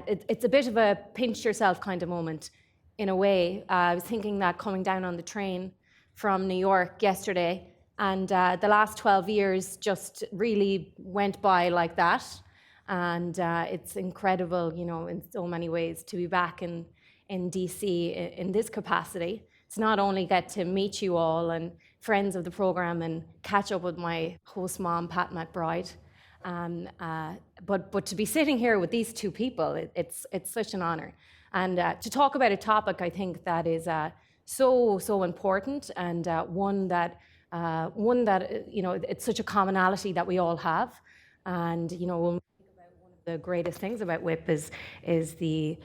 it's a bit of a pinch yourself kind of moment in a way. I was thinking that coming down on the train from New York yesterday, and the last 12 years just really went by like that. And it's incredible, you know, in so many ways to be back in DC in this capacity. To not only get to meet you all and friends of the program and catch up with my host mom, Pat McBride, but to be sitting here with these two people, it's such an honor. And to talk about a topic I think that is so important, and one that you know, it's such a commonality that we all have. And you know, when we think about one of the greatest things about WIP is the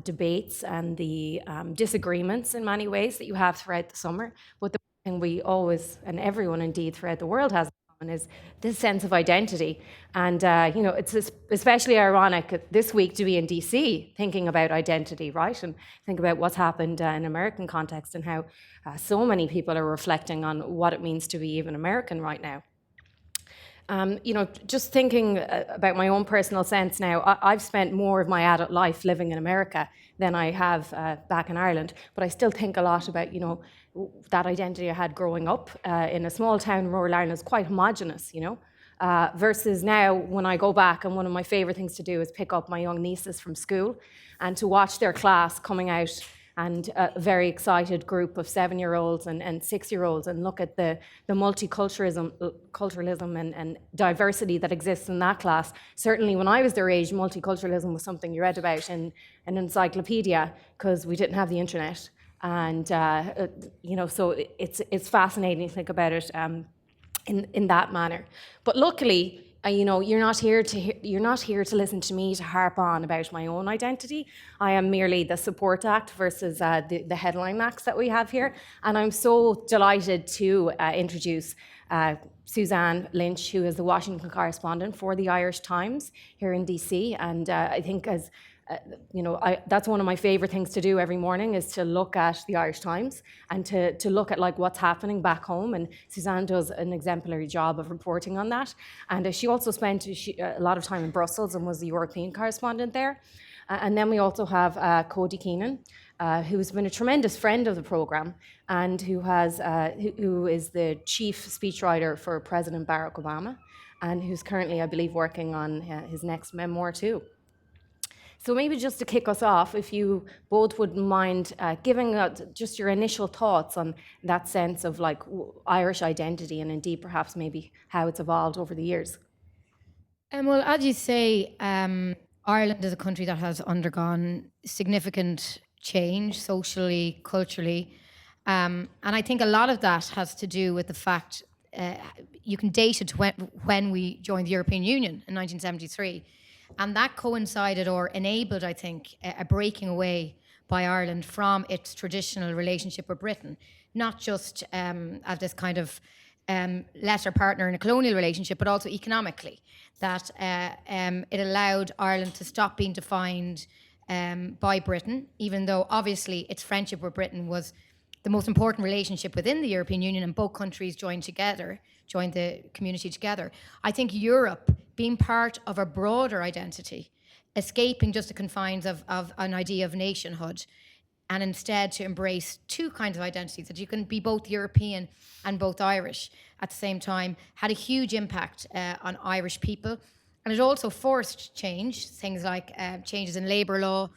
debates and the disagreements in many ways that you have throughout the summer. But the thing we always, and everyone indeed throughout the world has in common, is this sense of identity. And you know, it's especially ironic this week to be in DC thinking about identity, right? And think about what's happened in American context and how so many people are reflecting on what it means to be even American right now. You know, just thinking about my own personal sense now, I've spent more of my adult life living in America than I have back in Ireland, but I still think a lot about, you know, that identity I had growing up in a small town in rural Ireland is quite homogenous, you know, versus now when I go back, and one of my favourite things to do is pick up my young nieces from school and to watch their class coming out, and a very excited group of 7-year-olds and 6-year-olds, and look at the multiculturalism and diversity that exists in that class. Certainly when I was their age, multiculturalism was something you read about in an encyclopedia because we didn't have the internet. And you know, so it's fascinating to think about it in that manner. But luckily, you know, you're not here to listen to me to harp on about my own identity. I am merely the support act versus the headline acts that we have here. And I'm so delighted to introduce Suzanne Lynch, who is the Washington correspondent for the Irish Times here in DC. And I think as you know, that's one of my favorite things to do every morning, is to look at the Irish Times and to look at like what's happening back home. And Suzanne does an exemplary job of reporting on that. And she also spent a lot of time in Brussels and was the European correspondent there. And then we also have Cody Keenan, who's been a tremendous friend of the program, and who is the chief speechwriter for President Barack Obama, and who's currently, I believe, working on his next memoir too. So maybe just to kick us off, if you both wouldn't mind giving just your initial thoughts on that sense of like Irish identity, and indeed perhaps maybe how it's evolved over the years. Well, as you say, Ireland is a country that has undergone significant change socially, culturally. And I think a lot of that has to do with the fact you can date it to when we joined the European Union in 1973. And that coincided or enabled, I think, a breaking away by Ireland from its traditional relationship with Britain, not just as this kind of lesser partner in a colonial relationship, but also economically, that it allowed Ireland to stop being defined by Britain, even though obviously its friendship with Britain was the most important relationship within the European Union, and both countries joined the community together. I think Europe, being part of a broader identity, escaping just the confines of an idea of nationhood, and instead to embrace two kinds of identities, that you can be both European and both Irish at the same time, had a huge impact on Irish people. And it also forced change, things like changes in labour law,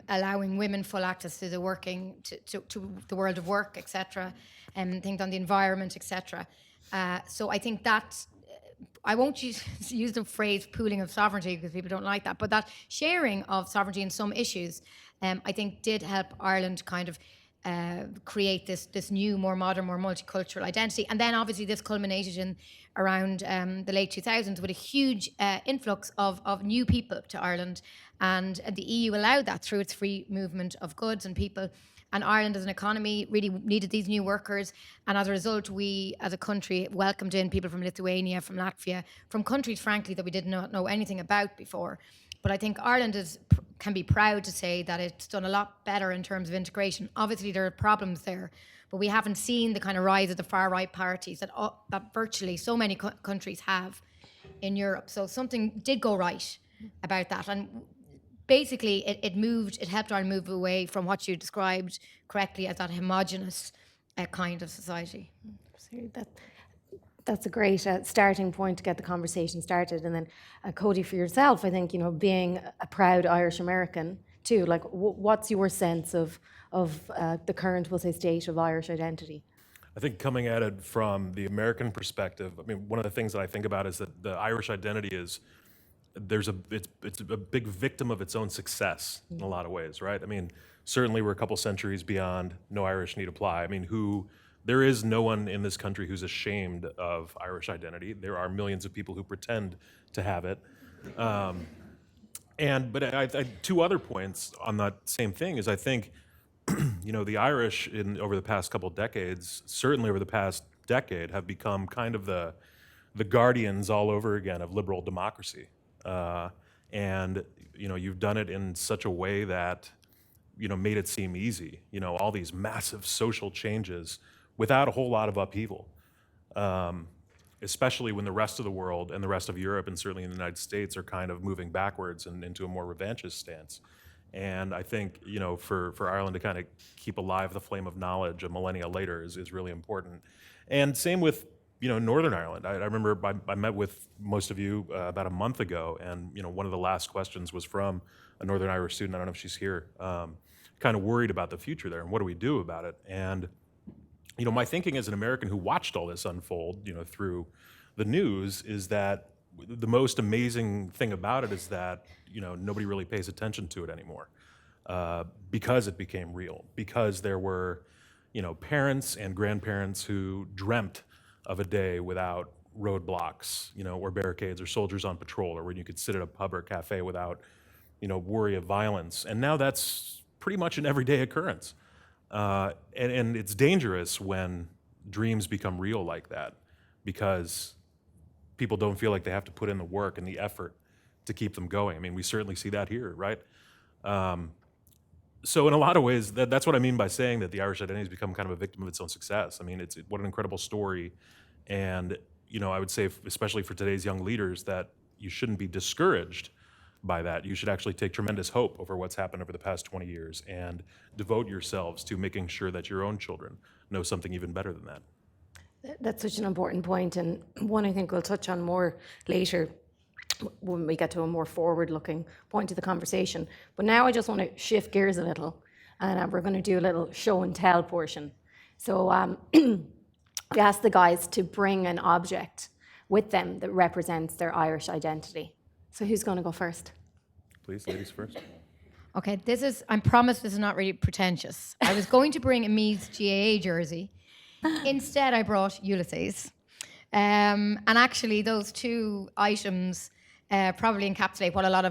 allowing women full access to the the world of work, etc., and things on the environment, etc. So I think that I won't use the phrase pooling of sovereignty because people don't like that, but that sharing of sovereignty in some issues, I think did help Ireland kind of create this new, more modern, more multicultural identity. And then obviously this culminated in around the late 2000s with a huge influx of new people to Ireland. And the EU allowed that through its free movement of goods and people. And Ireland as an economy really needed these new workers. And as a result, we as a country welcomed in people from Lithuania, from Latvia, from countries, frankly, that we did not know anything about before. But I think Ireland can be proud to say that it's done a lot better in terms of integration. Obviously, there are problems there, but we haven't seen the kind of rise of the far-right parties that virtually so many countries have in Europe. So something did go right about that. And basically it helped Ireland move away from what you described correctly as that homogenous kind of society. So that's a great starting point to get the conversation started. And then Cody, for yourself, I think, being a proud Irish American too, like what's your sense of the current, we'll say, state of Irish identity? I think coming at it from the American perspective, I mean, one of the things that I think about is that the Irish identity is it's a big victim of its own success in a lot of ways, right? I mean, certainly we're a couple centuries beyond no Irish need apply. I mean, there is no one in this country who's ashamed of Irish identity. There are millions of people who pretend to have it. But I two other points on that same thing is I think, the Irish over the past couple decades, certainly over the past decade, have become kind of the guardians all over again of liberal democracy. And you've done it in such a way that, made it seem easy, all these massive social changes without a whole lot of upheaval. Especially when the rest of the world and the rest of Europe and certainly in the United States are kind of moving backwards and into a more revanchist stance. And I think, for Ireland to kind of keep alive the flame of knowledge a millennia later is really important. And same with, Northern Ireland. I remember I met with most of you about a month ago, and, one of the last questions was from a Northern Irish student, I don't know if she's here, kind of worried about the future there and what do we do about it? And, my thinking as an American who watched all this unfold, through the news is that the most amazing thing about it is that, nobody really pays attention to it anymore because it became real, because there were, parents and grandparents who dreamt of a day without roadblocks, or barricades or soldiers on patrol, or when you could sit at a pub or cafe without, worry of violence. And now that's pretty much an everyday occurrence. And it's dangerous when dreams become real like that, because people don't feel like they have to put in the work and the effort to keep them going. I mean, we certainly see that here, right? So in a lot of ways, that's what I mean by saying that the Irish identity has become kind of a victim of its own success. I mean, what an incredible story. And, I would say, especially for today's young leaders, that you shouldn't be discouraged by that. You should actually take tremendous hope over what's happened over the past 20 years and devote yourselves to making sure that your own children know something even better than that. That's such an important point, and one I think we'll touch on more later when we get to a more forward-looking point of the conversation. But now I just want to shift gears a little, and we're going to do a little show and tell portion. So we asked the guys to bring an object with them that represents their Irish identity. So who's going to go first? Please, ladies first. Okay, I promise this is not really pretentious. I was going to bring a Meads GAA jersey. Instead, I brought Ulysses. And actually, those two items probably encapsulate what a lot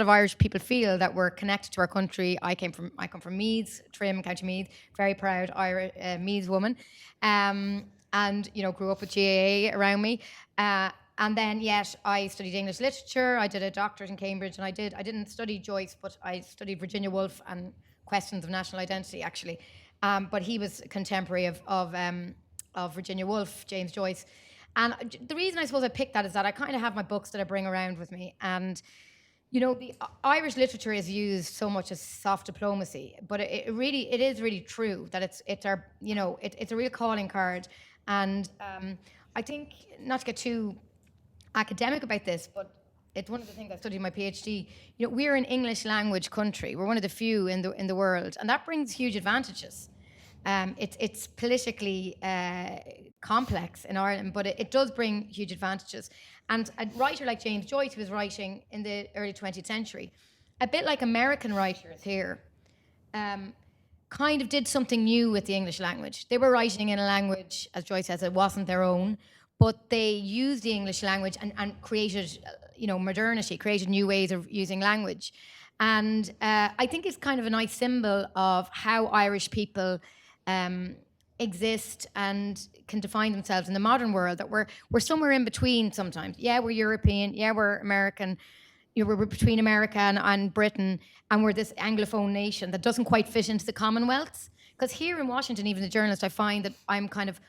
of Irish people feel, that we're connected to our country. I come from Meads, Trim, County Meath, very proud Irish Meads woman, and grew up with GAA around me. And then, yet, I studied English literature. I did a doctorate in Cambridge, and I didn't study Joyce, but I studied Virginia Woolf and questions of national identity, actually. But he was a contemporary of Virginia Woolf, James Joyce. And the reason I suppose I picked that is that I kind of have my books that I bring around with me. And, the Irish literature is used so much as soft diplomacy, but it is really true that it's our, it's a real calling card. And I think, not to get too academic about this, but it's one of the things I studied in my PhD. We're an English language country. We're one of the few in the world, and that brings huge advantages. It's politically complex in Ireland, but it does bring huge advantages. And a writer like James Joyce, who was writing in the early 20th century, a bit like American writers here, kind of did something new with the English language. They were writing in a language, as Joyce says, it wasn't their own, but they used the English language and created, modernity, created new ways of using language. And I think it's kind of a nice symbol of how Irish people exist and can define themselves in the modern world, that we're somewhere in between sometimes. Yeah, we're European. Yeah, we're American. We're between America and Britain, and we're this Anglophone nation that doesn't quite fit into the Commonwealth. Because here in Washington, even the journalist, I find that I'm kind of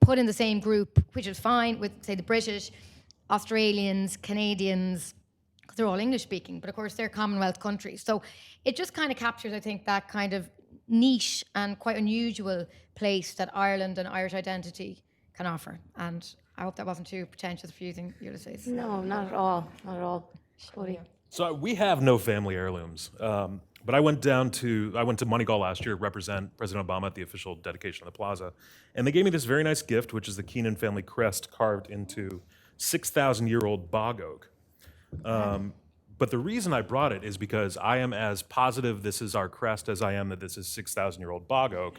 put in the same group, which is fine with, say, the British, Australians, Canadians, because they're all English speaking, but of course they're Commonwealth countries. So it just kind of captures, I think, that kind of niche and quite unusual place that Ireland and Irish identity can offer. And I hope that wasn't too pretentious for using Ulysses. No, not at all. Not at all. Cody. So we have no family heirlooms, but I went to Moneygall last year to represent President Obama at the official dedication of the plaza, and they gave me this very nice gift, which is the Keenan family crest carved into 6,000-year-old bog oak. But the reason I brought it is because I am as positive this is our crest as I am that this is 6,000-year-old bog oak,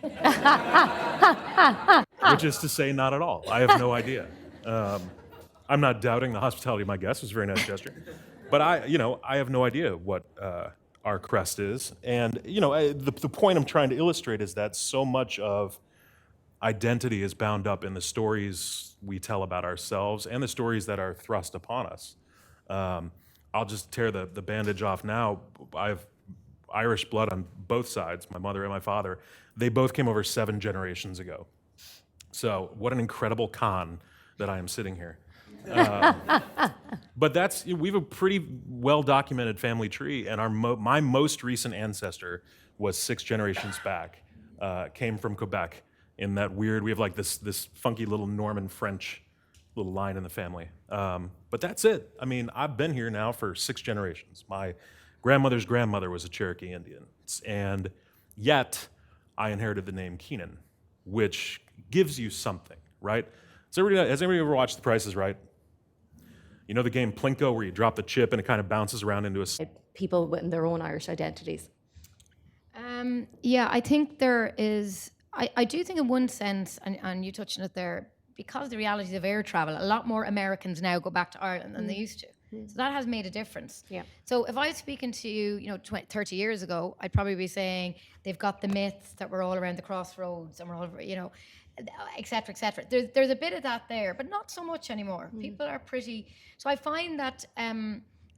which is to say not at all. I have no idea. I'm not doubting the hospitality of my guests. It was a very nice gesture. But I have no idea what our crest is. And, the point I'm trying to illustrate is that so much of identity is bound up in the stories we tell about ourselves and the stories that are thrust upon us. I'll just tear the bandage off now. I have Irish blood on both sides, my mother and my father. They both came over 7 generations ago. So what an incredible con that I am sitting here. But we have a pretty well-documented family tree, and my most recent ancestor was 6 generations back, came from Quebec in that weird, we have like this funky little Norman French little line in the family. But that's it. I mean, I've been here now for 6 generations. My grandmother's grandmother was a Cherokee Indian, and yet I inherited the name Keenan, which gives you something, right? Has anybody ever watched The Price is Right? You know the game Plinko where you drop the chip and it kind of bounces around into a... People with their own Irish identities. Yeah, I think there is... I do think in one sense, and you touched on it there, because of the realities of air travel, a lot more Americans now go back to Ireland than they used to. So that has made a difference. Yeah. So if I was speaking to you, 30 years ago, I'd probably be saying they've got the myths that we're all around the crossroads and we're all, et cetera, et cetera. There's a bit of that there, but not so much anymore. People are pretty... So I find that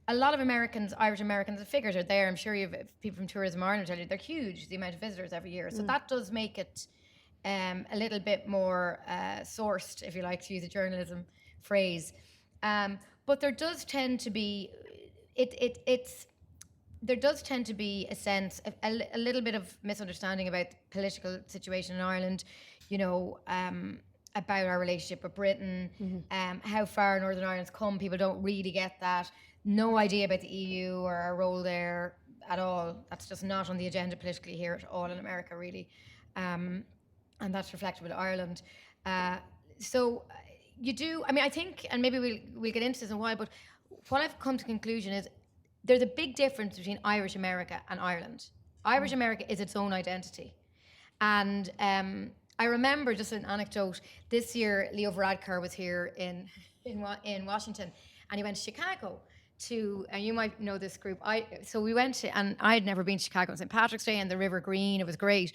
a lot of Americans, Irish Americans, the figures are there. I'm sure you have people from Tourism Ireland tell you they're huge, the amount of visitors every year. So that does make it a little bit more sourced, if you like to use a journalism phrase. But there does tend to be, there does tend to be a sense, a little bit of misunderstanding about the political situation in Ireland, about our relationship with Britain, how far Northern Ireland's come. People don't really get that. No idea about the EU or our role there at all. That's just not on the agenda politically here at all in America, really. And that's reflected with Ireland. So you do, I think, and maybe we'll get into this in a while, but what I've come to the conclusion is there's a big difference between Irish America and Ireland. Irish America is its own identity. And I remember, just an anecdote, this year Leo Varadkar was here in Washington, and he went to Chicago and you might know this group. So we went to, and I had never been to Chicago on St. Patrick's Day and the River Green. It was great.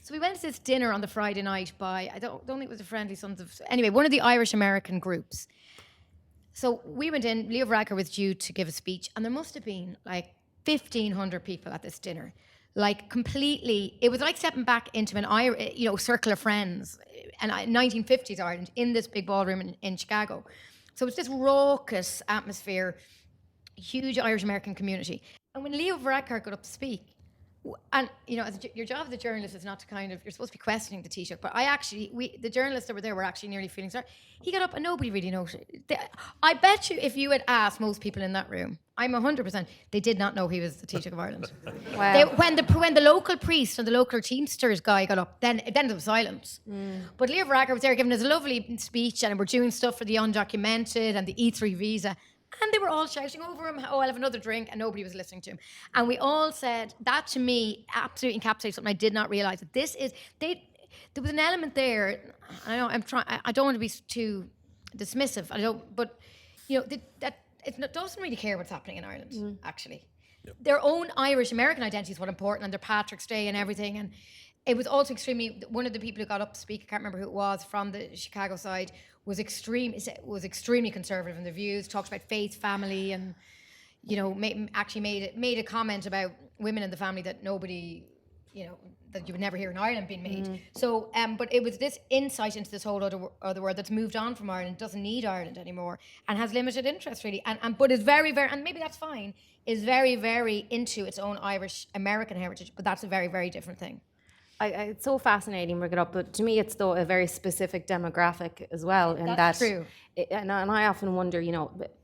So we went to this dinner on the Friday night by, I don't think it was the Friendly Sons of, anyway, one of the Irish American groups. So we went in, Leo Varadkar was due to give a speech, and there must have been like 1,500 people at this dinner. Like completely, it was like stepping back into an circle of friends, and 1950s Ireland in this big ballroom in Chicago. So it's this raucous atmosphere, huge Irish American community. And when Leo Varadkar got up to speak, and your job as a journalist is not to you're supposed to be questioning the Taoiseach, but the journalists that were there were actually nearly feeling sorry. He got up and nobody really noticed. I bet you if you had asked most people in that room, I'm 100%, they did not know he was the Taoiseach of Ireland. Wow. When the local priest and the local Teamsters guy got up, then there was silence. But Leo Varadkar was there giving us a lovely speech, and we're doing stuff for the undocumented and the E3 visa. And they were all shouting over him, I'll have another drink, and nobody was listening to him. And we all said, that to me absolutely encapsulates something I did not realise. That there was an element there, I know I don't want to be too dismissive, that it doesn't really care what's happening in Ireland, actually. Yep. Their own Irish American identity is what's important, and their Patrick's Day and everything. And it was also one of the people who got up to speak, I can't remember who it was, from the Chicago side, was extremely conservative in their views, talked about faith, family, and made a comment about women in the family that nobody that you would never hear in Ireland being made. So, but it was this insight into this whole other world that's moved on from Ireland, doesn't need Ireland anymore, and has limited interest really, but is very, very, and maybe that's fine, is very, very into its own Irish American heritage, but that's a very, very different thing. It's so fascinating, bring it up, but to me it's though a very specific demographic as well. And That's true. And I often wonder,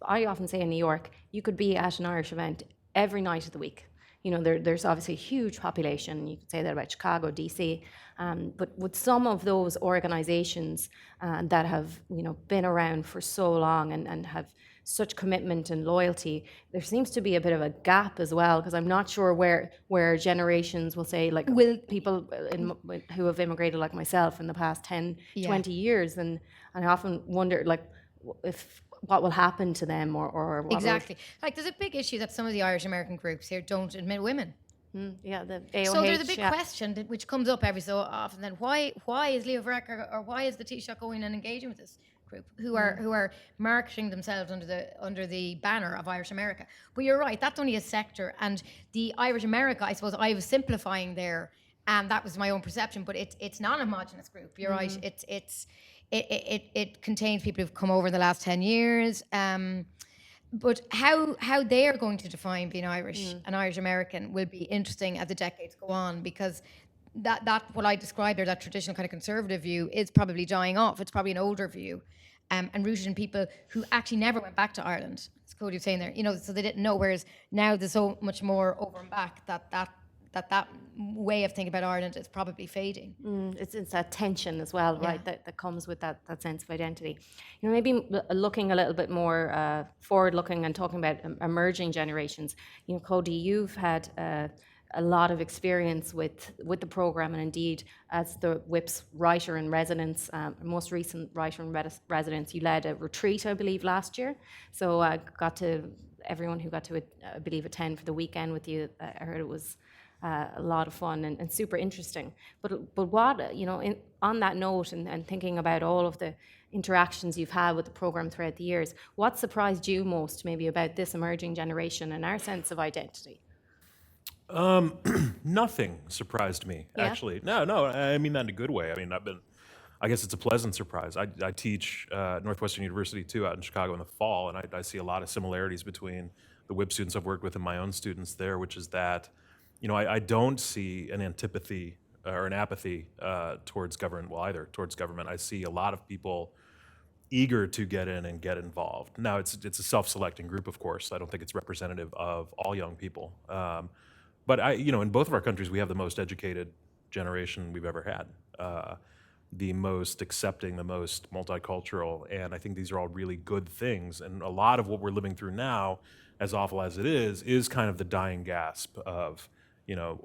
I often say in New York, you could be at an Irish event every night of the week. There's obviously a huge population. You could say that about Chicago, DC, but with some of those organizations that have, been around for so long and have such commitment and loyalty, there seems to be a bit of a gap as well, because I'm not sure where generations will say, like, people who have immigrated like myself in the past 10, 20 years, and I often wonder, like, if what will happen to them or what exactly. Like, there's a big issue that some of the Irish American groups here don't admit women. Yeah, the AOH. So there's a big question which comes up every so often. Then why is Leo Varadkar or why is the Taoiseach going and engaging with this group who are marketing themselves under the banner of Irish America? But you're right, that's only a sector, and the Irish America, I suppose I was simplifying there, and that was my own perception. But it's not a homogenous group. You're right. It contains people who've come over in the last 10 years. But how they are going to define being Irish and Irish American will be interesting as the decades go on, because that what I described there, that traditional kind of conservative view, is probably dying off. It's probably an older view, and rooted in people who actually never went back to Ireland, as Cody was saying there. So they didn't know. Whereas now there's so much more over and back that way of thinking about Ireland is probably fading. It's that tension as well, right? That comes with that sense of identity. Maybe looking a little bit more forward-looking and talking about emerging generations. Cody, you've had a lot of experience with the program, and indeed as the WIP's writer in residence, most recent writer in residence, you led a retreat, I believe, last year. So everyone who got to, I believe, attend for the weekend with you, I heard it was a lot of fun and super interesting. But what, on that note and thinking about all of the interactions you've had with the program throughout the years, what surprised you most maybe about this emerging generation and our sense of identity? Nothing surprised me, actually. No, I mean that in a good way. I mean, I guess it's a pleasant surprise. I teach Northwestern University too out in Chicago in the fall, and I see a lot of similarities between the WIP students I've worked with and my own students there, which is that, I don't see an antipathy or an apathy towards government. Well, either towards government. I see a lot of people eager to get in and get involved. Now, it's a self-selecting group, of course. I don't think it's representative of all young people. But in both of our countries, we have the most educated generation we've ever had, the most accepting, the most multicultural, and I think these are all really good things. And a lot of what we're living through now, as awful as it is kind of the dying gasp of,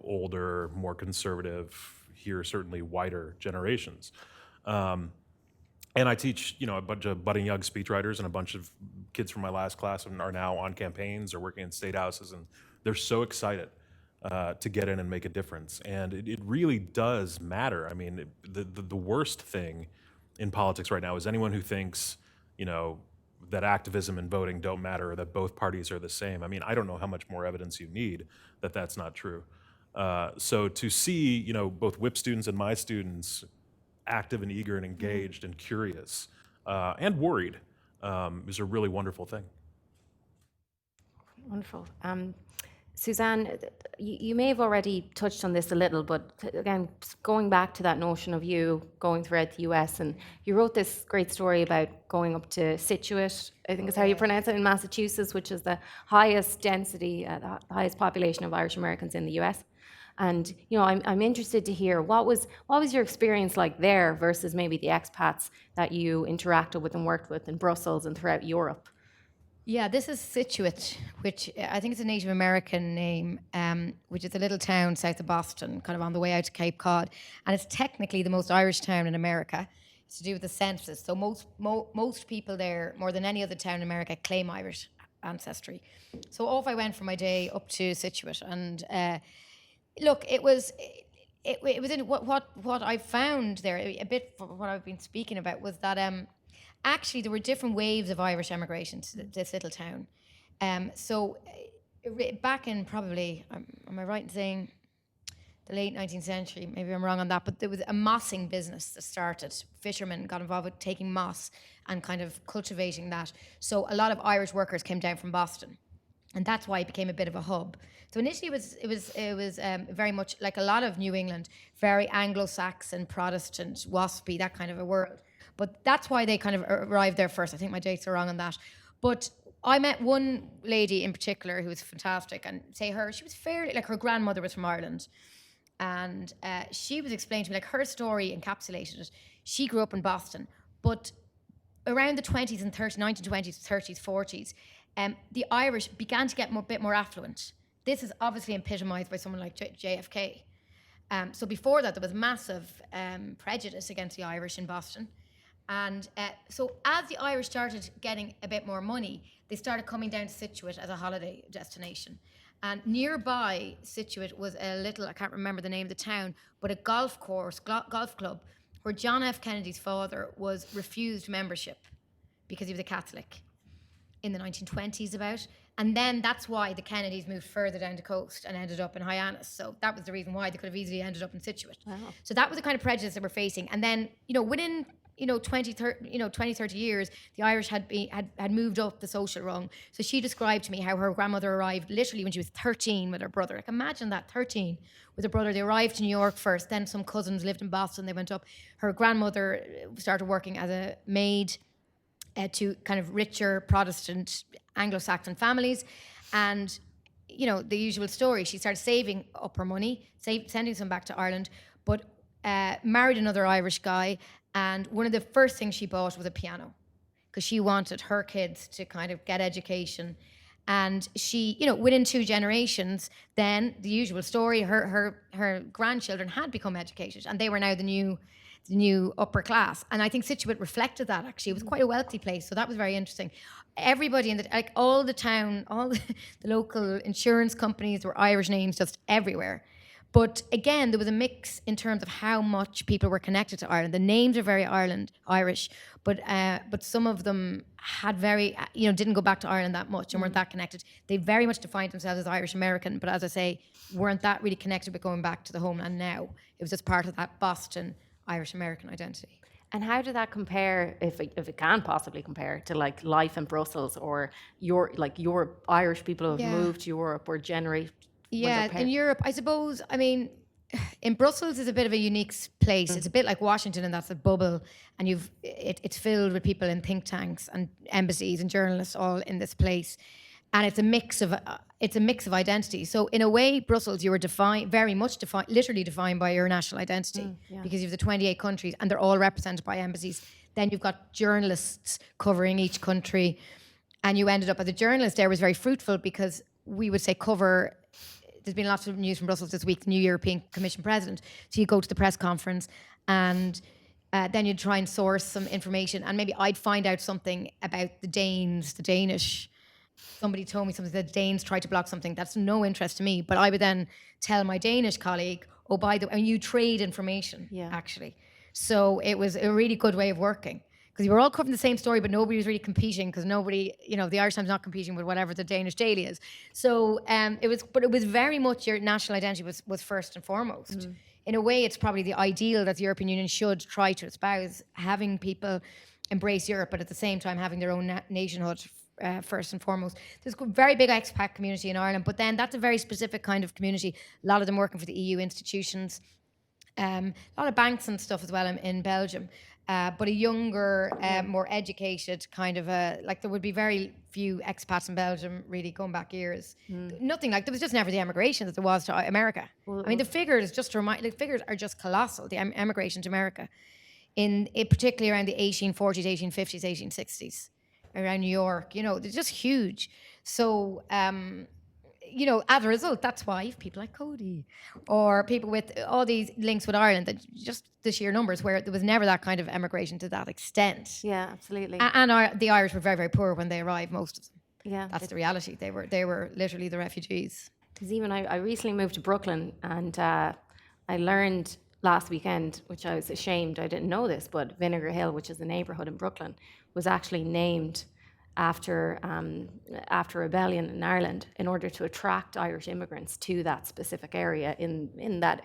older, more conservative, here certainly whiter generations. And I teach, a bunch of budding young speechwriters, and a bunch of kids from my last class are now on campaigns or working in state houses, and they're so excited to get in and make a difference. And it really does matter. I mean, the worst thing in politics right now is anyone who thinks, that activism and voting don't matter, or that both parties are the same. I mean, I don't know how much more evidence you need that that's not true. So to see, both WIP students and my students active and eager and engaged and curious and worried is a really wonderful thing. Wonderful. Suzanne, you may have already touched on this a little, but again, going back to that notion of you going throughout the US, and you wrote this great story about going up to Scituate, I think is how you pronounce it, in Massachusetts, which is the highest density, the highest population of Irish Americans in the US. And I'm interested to hear what was your experience like there versus maybe the expats that you interacted with and worked with in Brussels and throughout Europe. Yeah, this is Scituate, which I think it's a Native American name, which is a little town south of Boston, kind of on the way out to Cape Cod. And it's technically the most Irish town in America. It's to do with the census. So most people there, more than any other town in America, claim Irish ancestry. So off I went for my day up to Scituate. And look, it was in what I found there, a bit for what I've been speaking about, was that actually there were different waves of Irish emigration to this little town. So back in probably, am I right in saying the late 19th century. Maybe I'm wrong on that, but there was a mossing business that started. Fishermen got involved with taking moss and kind of cultivating that. So a lot of Irish workers came down from Boston, and that's why it became a bit of a hub. So initially, it was very much like a lot of New England, very Anglo-Saxon, Protestant, waspy, that kind of a world. But that's why they kind of arrived there first. I think my dates are wrong on that. But I met one lady in particular who was fantastic, and she was fairly, like her grandmother was from Ireland. And she was explaining to me, like her story encapsulated it. She grew up in Boston, but around the 20s and 30s, 1920s, 30s, 40s, the Irish began to get a bit more affluent. This is obviously epitomized by someone like JFK. So before that, there was massive prejudice against the Irish in Boston. And so as the Irish started getting a bit more money, they started coming down to Scituate as a holiday destination. And nearby Scituate was a little, I can't remember the name of the town, but a golf club, where John F. Kennedy's father was refused membership because he was a Catholic in the 1920s about. And then that's why the Kennedys moved further down the coast and ended up in Hyannis. So that was the reason why they could have easily ended up in Scituate. Wow. So that was the kind of prejudice that we're facing. And then, within 20, 30 years, the Irish had moved up the social rung. So she described to me how her grandmother arrived literally when she was 13 with her brother. Like, imagine that, 13 with her brother. They arrived to New York first, then some cousins lived in Boston, they went up. Her grandmother started working as a maid to kind of richer Protestant Anglo-Saxon families. And, the usual story, she started saving up her money, sending some back to Ireland, but married another Irish guy. And one of the first things she bought was a piano, because she wanted her kids to kind of get education. And she, within 2 generations, then the usual story, her grandchildren had become educated, and they were now the new upper class. And I think Scituate reflected that, actually. It was quite a wealthy place, so that was very interesting. Everybody in all the town, all the local insurance companies, were Irish names just everywhere. But again, there was a mix in terms of how much people were connected to Ireland. The names are very Irish, but some of them had didn't go back to Ireland that much and weren't that connected. They very much defined themselves as Irish American, but as I say, weren't that really connected with going back to the homeland now. It was just part of that Boston Irish American identity. And how did that compare, if it can possibly compare, to like life in Brussels, or your Irish people who have moved to Europe or generate? Yeah, in Europe, I suppose, in Brussels is a bit of a unique place. It's a bit like Washington, and that's a bubble, and it's filled with people in think tanks and embassies and journalists all in this place, and it's a mix of identities. So in a way, Brussels, you were literally defined by your national identity, because you have the 28 countries, and they're all represented by embassies. Then you've got journalists covering each country, and you ended up as a journalist there was very fruitful, because we would say cover. There's been lots of news from Brussels this week, the new European Commission president. So you go to the press conference, and then you'd try and source some information, and maybe I'd find out something about the Danish. Somebody told me something, that the Danes tried to block something. That's no interest to me. But I would then tell my Danish colleague, oh, by the way, and you trade information, actually. So it was a really good way of working, because we were all covering the same story, but nobody was really competing, because nobody, the Irish Times not competing with whatever the Danish Daily is. So it was very much your national identity was first and foremost. Mm-hmm. In a way, it's probably the ideal that the European Union should try to espouse, having people embrace Europe, but at the same time having their own nationhood first and foremost. There's a very big expat community in Ireland, but then that's a very specific kind of community. A lot of them working for the EU institutions, a lot of banks and stuff as well in Belgium. But a younger, more educated kind of there would be very few expats in Belgium really going back years. Nothing there was just never the emigration that there was to America. The figures, the figures are just colossal, the emigration to America, particularly around the 1840s, 1850s, 1860s, around New York, they're just huge. So, as a result, that's why people like Cody or people with all these links with Ireland, that just the sheer numbers, where there was never that kind of emigration to that extent. Yeah, absolutely. And the Irish were very, very poor when they arrived, most of them. Yeah. That's the reality. They were literally the refugees. Because even I recently moved to Brooklyn, and I learned last weekend, which I was ashamed, I didn't know this, but Vinegar Hill, which is a neighborhood in Brooklyn, was actually named after rebellion in Ireland in order to attract Irish immigrants to that specific area in that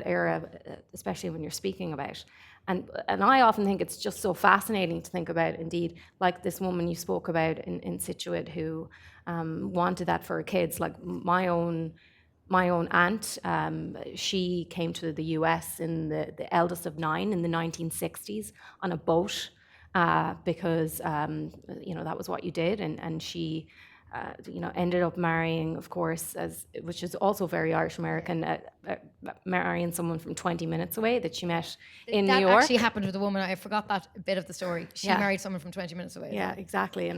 era, especially when you're speaking about. And I often think it's just so fascinating to think about, indeed, like this woman you spoke about in Scituate who wanted that for her kids. Like my own aunt, she came to the US in the eldest of 9 in the 1960s on a boat because that was what you did, and she ended up marrying, of course, which is also very Irish American, marrying someone from 20 minutes away that she met in New York. That actually happened with a woman. I forgot that bit of the story. She married someone from 20 minutes away. Yeah, exactly. And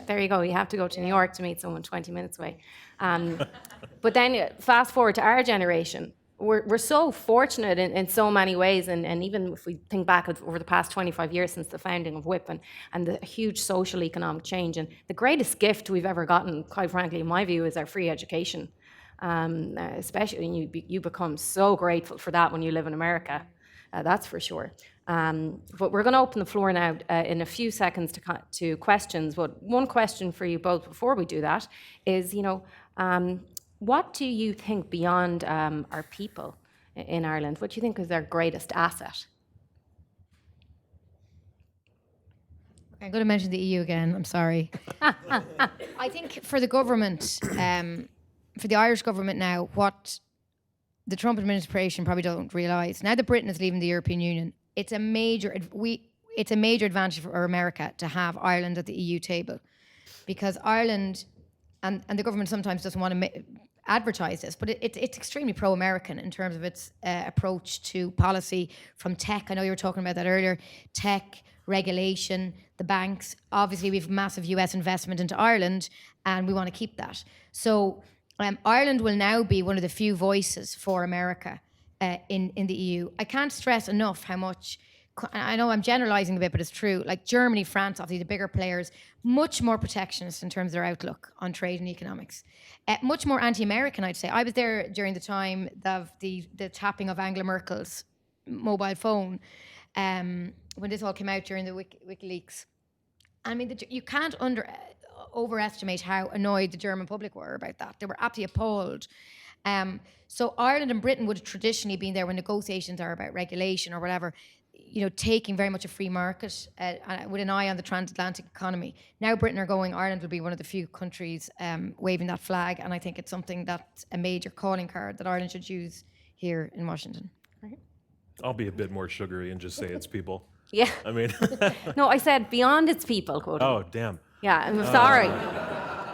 there you go. You have to go to New York to meet someone 20 minutes away. But then fast forward to our generation. We're so fortunate in so many ways, and even if we think back over the past 25 years since the founding of WIP and the huge social economic change, and the greatest gift we've ever gotten, quite frankly, in my view, is our free education. Especially, and you become so grateful for that when you live in America, that's for sure. But we're going to open the floor now in a few seconds to questions. But one question for you both before we do that is, what do you think beyond our people in Ireland? What do you think is their greatest asset? I'm going to mention the EU again. I'm sorry. I think for the government, for the Irish government now, what the Trump administration probably don't realise, now that Britain is leaving the European Union, it's a major advantage for America to have Ireland at the EU table, because Ireland and the government sometimes doesn't want to advertise this, but it's extremely pro-American in terms of its approach to policy, from tech. I know you were talking about that earlier. Tech, regulation, the banks. Obviously, we have massive US investment into Ireland, and we want to keep that. So Ireland will now be one of the few voices for America in the EU. I can't stress enough how much, I know I'm generalizing a bit, but it's true, like Germany, France, obviously the bigger players, much more protectionist in terms of their outlook on trade and economics. Much more anti-American, I'd say. I was there during the time of the tapping of Angela Merkel's mobile phone, when this all came out during the WikiLeaks. I mean, you can't overestimate how annoyed the German public were about that. They were absolutely appalled. So Ireland and Britain would have traditionally been there when negotiations are about regulation or whatever, taking very much a free market with an eye on the transatlantic economy. Now Britain are going, Ireland will be one of the few countries waving that flag, and I think it's something that's a major calling card that Ireland should use here in Washington. Right. I'll be a bit more sugary and just say it's people. Yeah. I mean... No, I said beyond its people, Cody. Oh, damn. Yeah, I'm sorry.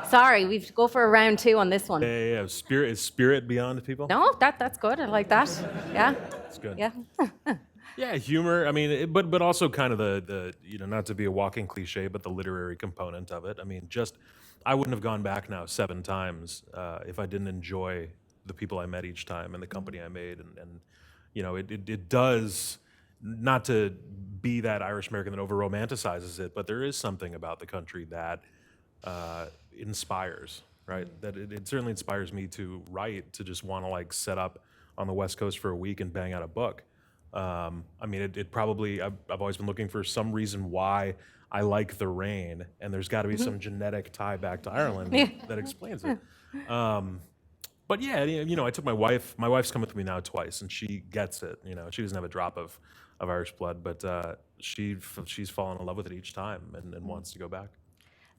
Sorry, we go for a round 2 on this one. Yeah. Is spirit beyond people? No, that's good. I like that. Yeah. That's good. Yeah. Yeah, humor. I mean, but also kind of the not to be a walking cliche, but the literary component of it. I mean, I wouldn't have gone back now 7 times if I didn't enjoy the people I met each time and the company I made, and it does, not to be that Irish American that over romanticizes it, but there is something about the country that inspires, right? That it certainly inspires me to write, to just want to set up on the West Coast for a week and bang out a book. I mean, it probably, I've always been looking for some reason why I like the rain, and there's got to be some genetic tie back to Ireland that explains it. But yeah, I took my wife. My wife's come with me now twice, and she gets it. She doesn't have a drop of Irish blood, but she's fallen in love with it each time and wants to go back.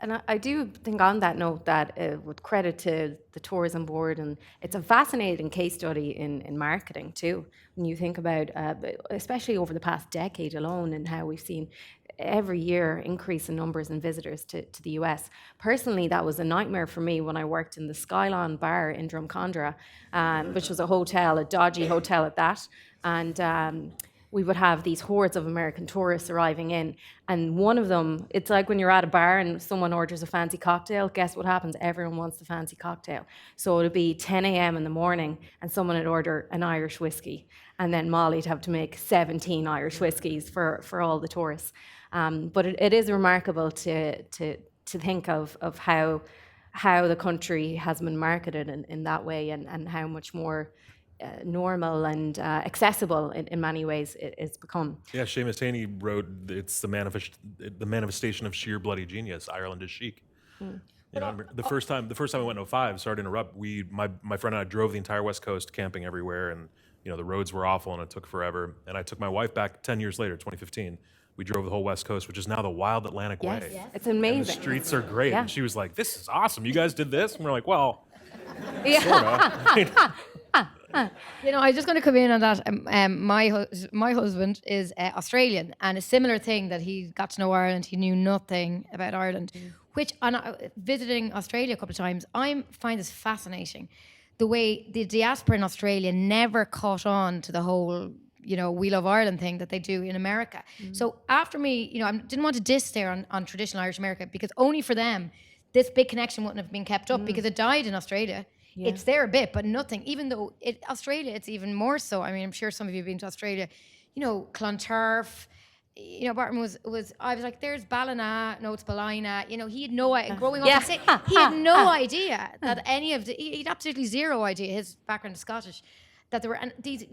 And I do think on that note that with credit to the tourism board, and it's a fascinating case study in marketing too, when you think about, especially over the past decade alone, and how we've seen every year increase in numbers in visitors to the US. Personally, that was a nightmare for me when I worked in the Skyline bar in Drumcondra, which was a dodgy hotel at that. And we would have these hordes of American tourists arriving in, and one of them, it's like when you're at a bar and someone orders a fancy cocktail, guess what happens? Everyone wants the fancy cocktail. So it'd be 10 a.m. in the morning and someone would order an Irish whiskey, and then Molly'd have to make 17 Irish whiskeys for all the tourists. But it is remarkable to think of how the country has been marketed in that way, and how much more normal and accessible in many ways it's become. Yeah, Seamus Haney wrote, it's the manifestation of sheer bloody genius. Ireland is chic. You know, I remember the first time I went to 05, sorry to interrupt, my friend and I drove the entire West Coast camping everywhere, and you know the roads were awful and it took forever. And I took my wife back 10 years later, 2015. We drove the whole West Coast, which is now the Wild Atlantic Yes, Way. it's amazing. And the streets are great. Yeah. And she was like, "This is awesome. You guys did this?" And we're like, "Well, Yeah. sorta." You know, I'm just going to come in on that. My husband is Australian, and a similar thing that he got to know Ireland. He knew nothing about Ireland, which visiting Australia a couple of times, I find this fascinating. The way the diaspora in Australia never caught on to the whole, you know, we love Ireland thing that they do in America. So after me, you know, I didn't want to diss there on traditional Irish America, because only for them, this big connection wouldn't have been kept up, because it died in Australia. Yeah. It's there a bit, but nothing. Even though Australia, it's even more so. I mean, I'm sure some of you have been to Australia. You know, Clontarf. You know, Barton was. I was like, "There's Ballina." No, it's Ballina. You know, he had no idea. Growing up, Yeah. he had no idea that any of he had absolutely zero idea. His background is Scottish. That there were, and these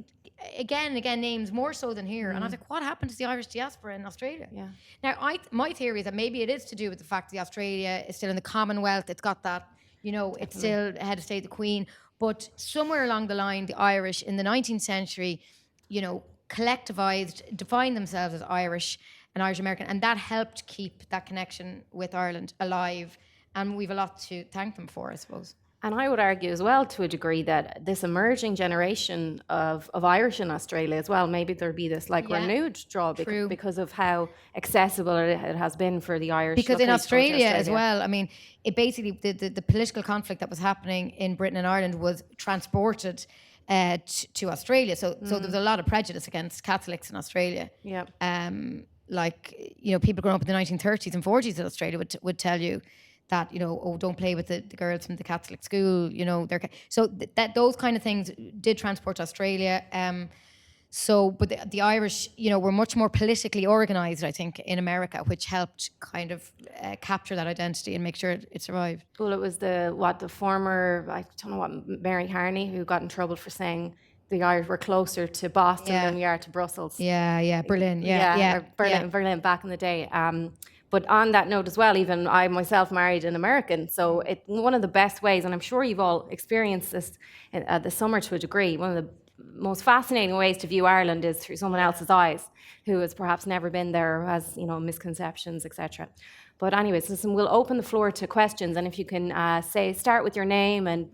again and again names more so than here. And I was like, what happened to the Irish diaspora in Australia? Yeah. Now, my theory is that maybe it is to do with the fact that Australia is still in the Commonwealth. It's got that, you know, it's still head of state, the Queen. But somewhere along the line, the Irish in the 19th century, you know, collectivized, defined themselves as Irish and Irish American, and that helped keep that connection with Ireland alive. And we've a lot to thank them for, I suppose. And I would argue as well, to a degree, that this emerging generation of Irish in Australia as well, maybe there'll be this like renewed draw because of how accessible it has been for the Irish. Because in Australia as well, I mean, it basically, the political conflict that was happening in Britain and Ireland was transported to Australia. So there was a lot of prejudice against Catholics in Australia. Yeah. Like, you know, people growing up in the 1930s and 40s in Australia would tell you that, you know, oh, don't play with the girls from the Catholic school, you know. So that those kind of things did transport to Australia. But the Irish, you know, were much more politically organised, I think, in America, which helped kind of capture that identity and make sure it survived. Well, it was the former, I don't know what, Mary Harney, who got in trouble for saying the Irish were closer to Boston than we are to Brussels. Yeah, Berlin, Berlin back in the day. But on that note as well, even I myself married an American, so one of the best ways, and I'm sure you've all experienced this this summer to a degree, one of the most fascinating ways to view Ireland is through someone else's eyes, who has perhaps never been there, or has, you know, misconceptions, etc. But anyways, listen, we'll open the floor to questions, and if you can start with your name and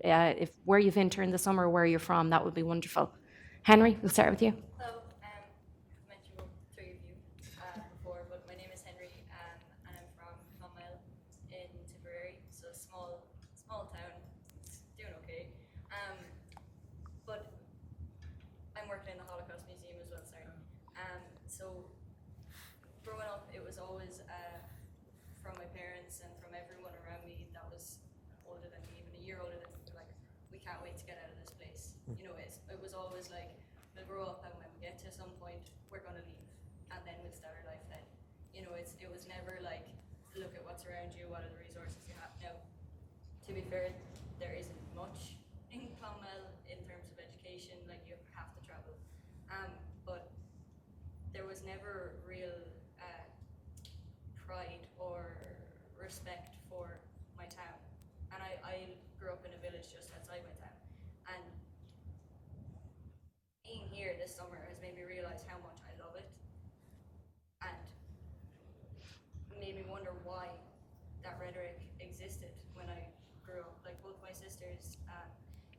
where you've interned this summer, where you're from, that would be wonderful. Henry, we'll start with you. Hello, I've met you, three of you, before, but my name is Henry, and I'm from Clonmel in Tipperary, so a small town. It's doing okay. But I'm working in the Holocaust Museum as well, sorry. So growing up, it was always from my parents and from everyone around me that was older than me, even a year older than me, like, we can't wait to get out of this place. You know, it was always like, we'll grow up and when we get to some point, we're going to leave. And then we'll start our life then. You know, it was never like, look at what's around you, what are the resources you have. Now, to be fair, there isn't much in Clonmel in terms of education, like you have to travel. But there was never real pride or respect for my town. And I grew up in a village just outside my town. And being here this summer has made me realize how much I love it, and made me wonder why that rhetoric existed when I grew up. Like, both my sisters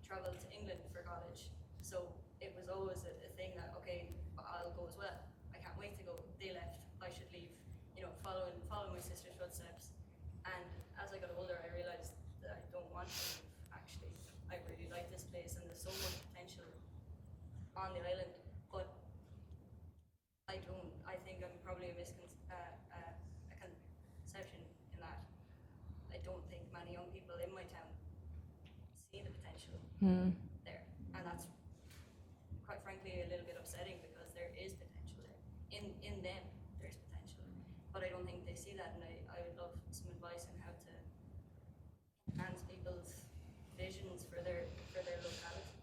traveled to England for college, so it was always a thing that, okay, I'll go as well. I can't wait to go. They left, I should leave. You know, following my sister's footsteps. And as I got older, I realized that I don't want to leave. Actually, I really like this place, and there's so much potential on the island, but I think I'm probably a conception in that I don't think many young people in my town see the potential there, and that's quite frankly a little bit upsetting, because there is potential there. In them, there's potential, but I don't think they see that, and I would love some advice on how to enhance people's visions for their locality.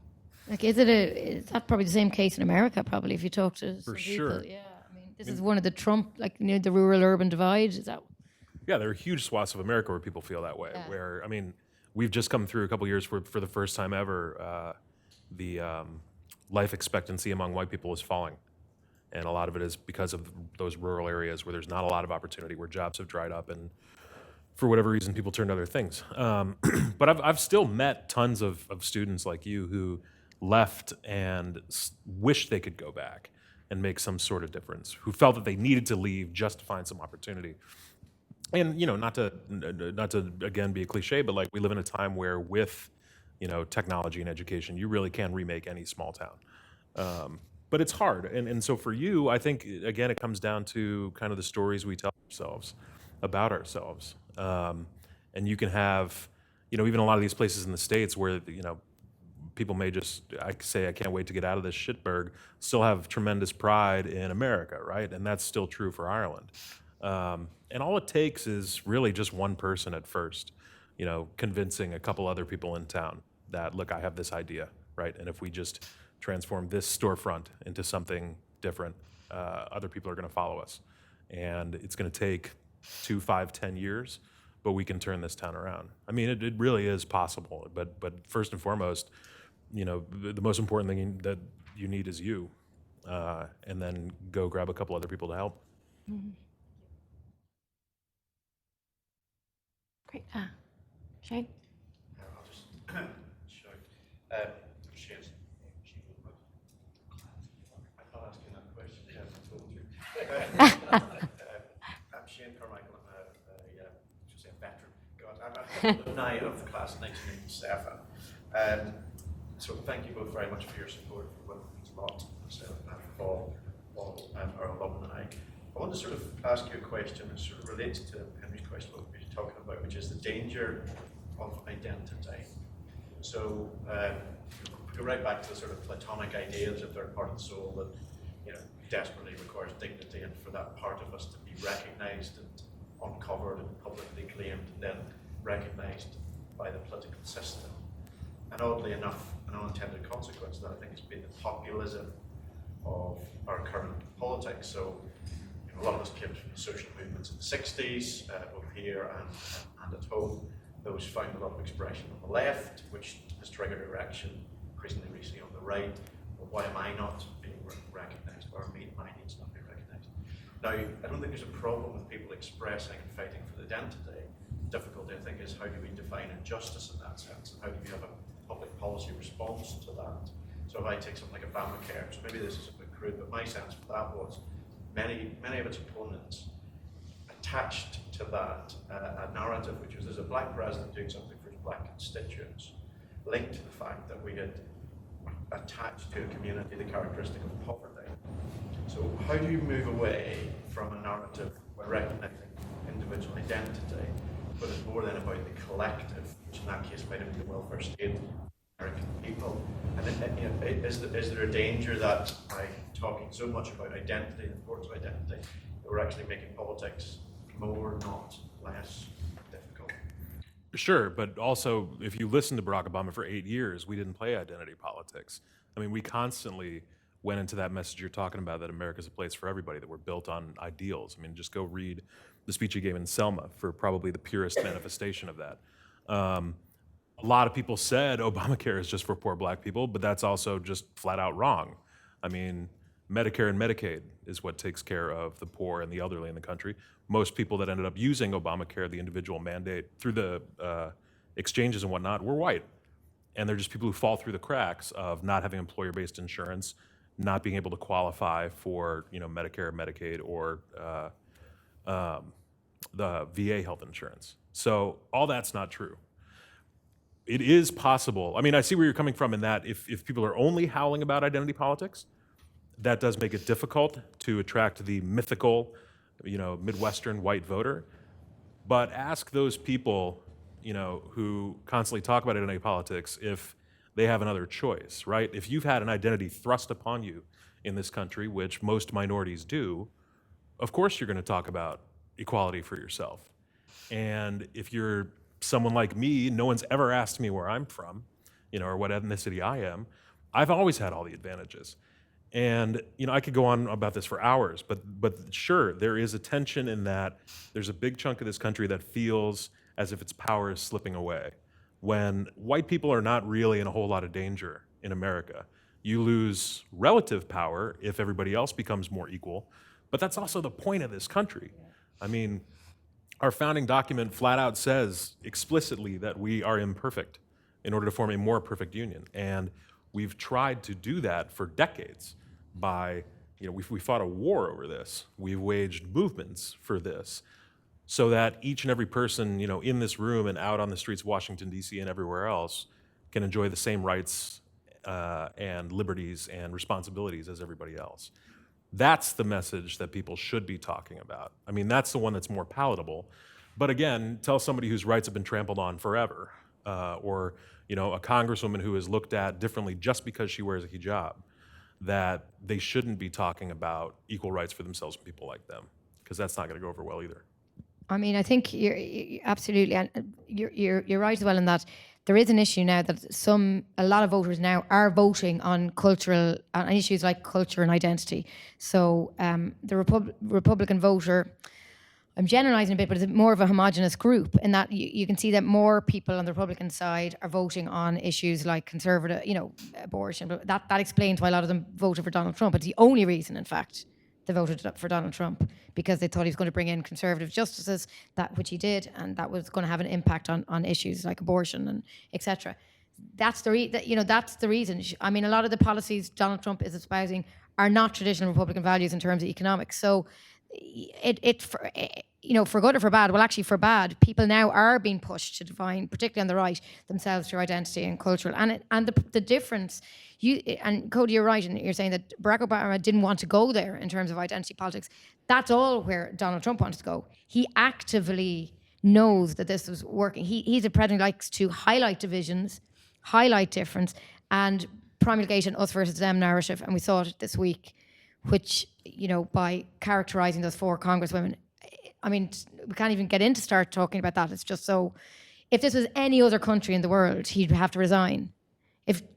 Like, is that probably the same case in America? Probably, if you talk to some sure. people. Yeah, I mean, this is one of the Trump, like, the rural-urban divide. Is that? Yeah, there are huge swaths of America where people feel that way. Yeah. Where, I mean, we've just come through a couple years where, for the first time ever, the life expectancy among white people is falling. And a lot of it is because of those rural areas where there's not a lot of opportunity, where jobs have dried up, and for whatever reason, people turn to other things. But I've still met tons of students like you who left and wish they could go back and make some sort of difference, who felt that they needed to leave just to find some opportunity. And, you know, not to again be a cliche, but like, we live in a time where with, you know, technology and education, you really can remake any small town. But it's hard. And so for you, I think, again, it comes down to kind of the stories we tell ourselves about ourselves. And you can have, you know, even a lot of these places in the States where, you know, people may just say, I can't wait to get out of this shitberg, still have tremendous pride in America, right? And that's still true for Ireland. And all it takes is really just one person at first, you know, convincing a couple other people in town that, look, I have this idea, right? And if we just transform this storefront into something different, other people are going to follow us. And it's going to take 2, 5, 10 years, but we can turn this town around. I mean, it really is possible. But first and foremost, you know, the most important thing that you need is you, and then go grab a couple other people to help. Mm-hmm. Great. Shane? I'll just shout. Shane's. I'm not asking that question, I haven't told you. I'm Shane Carmichael. I'm a veteran. God, I'm an alumni of the class of 1987. So thank you both very much for your support for WIP. It means a lot. So, for all our alumni. I want to sort of ask you a question that sort of relates to Henry's question, what we were talking about, which is the danger of identity. So, go right back to the sort of Platonic ideas of third part of the soul that, you know, desperately requires dignity, and for that part of us to be recognized and uncovered and publicly claimed, and then recognized by the political system. And oddly enough, an unintended consequence of that, I think, has been the populism of our current politics. So, you know, a lot of us came from the social movements in the 60s, over here and at home. Those found a lot of expression on the left, which has triggered a reaction increasingly recently on the right. Well, why am I not being recognized? Or my needs not being recognized? Now, I don't think there's a problem with people expressing and fighting for identity. The difficulty, I think, is how do we define injustice in that sense, and how do we have a public policy response to that? So if I take something like Obamacare, so maybe this is a bit crude, but my sense for that was many of its opponents attached to that a narrative, which was there's a black president doing something for his black constituents, linked to the fact that we had attached to a community the characteristic of poverty. So how do you move away from a narrative where recognizing individual identity, but it's more than about the collective, which in that case might have been the welfare state, American people. And is there a danger that by talking so much about identity, the importance of identity, that we're actually making politics more, not less difficult? Sure, but also, if you listen to Barack Obama for 8 years, we didn't play identity politics. I mean, we constantly went into that message you're talking about, that America's a place for everybody, that we're built on ideals. I mean, just go read the speech he gave in Selma for probably the purest manifestation of that. A lot of people said Obamacare is just for poor black people, but that's also just flat out wrong. I mean, Medicare and Medicaid is what takes care of the poor and the elderly in the country. Most people that ended up using Obamacare, the individual mandate, through the exchanges and whatnot, were white. And they're just people who fall through the cracks of not having employer-based insurance, not being able to qualify for, you know, Medicare, Medicaid, or the VA health insurance. So all that's not true. It is possible. I mean, I see where you're coming from in that if people are only howling about identity politics, that does make it difficult to attract the mythical, you know, Midwestern white voter. But ask those people, you know, who constantly talk about identity politics if they have another choice, right? If you've had an identity thrust upon you in this country, which most minorities do, of course you're going to talk about equality for yourself. And if you're someone like me, no one's ever asked me where I'm from, you know, or what ethnicity I am. I've always had all the advantages. And, I could go on about this for hours, but sure, there is a tension in that there's a big chunk of this country that feels as if its power is slipping away. When white people are not really in a whole lot of danger in America. You lose relative power if everybody else becomes more equal, but that's also the point of this country. I mean, our founding document flat out says explicitly that we are imperfect in order to form a more perfect union. And we've tried to do that for decades by, we fought a war over this. We've waged movements for this so that each and every person, in this room and out on the streets of Washington, D.C. and everywhere else can enjoy the same rights and liberties and responsibilities as everybody else. That's the message that people should be talking about. I mean, that's the one that's more palatable. But again, tell somebody whose rights have been trampled on forever, or a congresswoman who is looked at differently just because she wears a hijab, that they shouldn't be talking about equal rights for themselves and people like them, because that's not going to go over well either. I mean, I think you're absolutely, and you're right as well in that there is an issue now that a lot of voters now are voting on on issues like culture and identity. So the Republican voter, I'm generalizing a bit, but it's more of a homogenous group in that you can see that more people on the Republican side are voting on issues like conservative, abortion. But that explains why a lot of them voted for Donald Trump. It's the only reason, in fact, they voted for Donald Trump, because they thought he was going to bring in conservative justices, which he did, and that was going to have an impact on issues like abortion and etc. That's the reason. I mean, a lot of the policies Donald Trump is espousing are not traditional Republican values in terms of economics. So for good or for bad, well, actually for bad, people now are being pushed to define, particularly on the right, themselves through identity and cultural. And the difference, and Cody, you're right, and you're saying that Barack Obama didn't want to go there in terms of identity politics. That's all where Donald Trump wants to go. He actively knows that this was working. He's a president who likes to highlight divisions, highlight difference, and promulgate an us versus them narrative. And we saw it this week, which, by characterizing those 4 congresswomen. I mean, we can't even get into start talking about that. It's just so, if this was any other country in the world, he'd have to resign.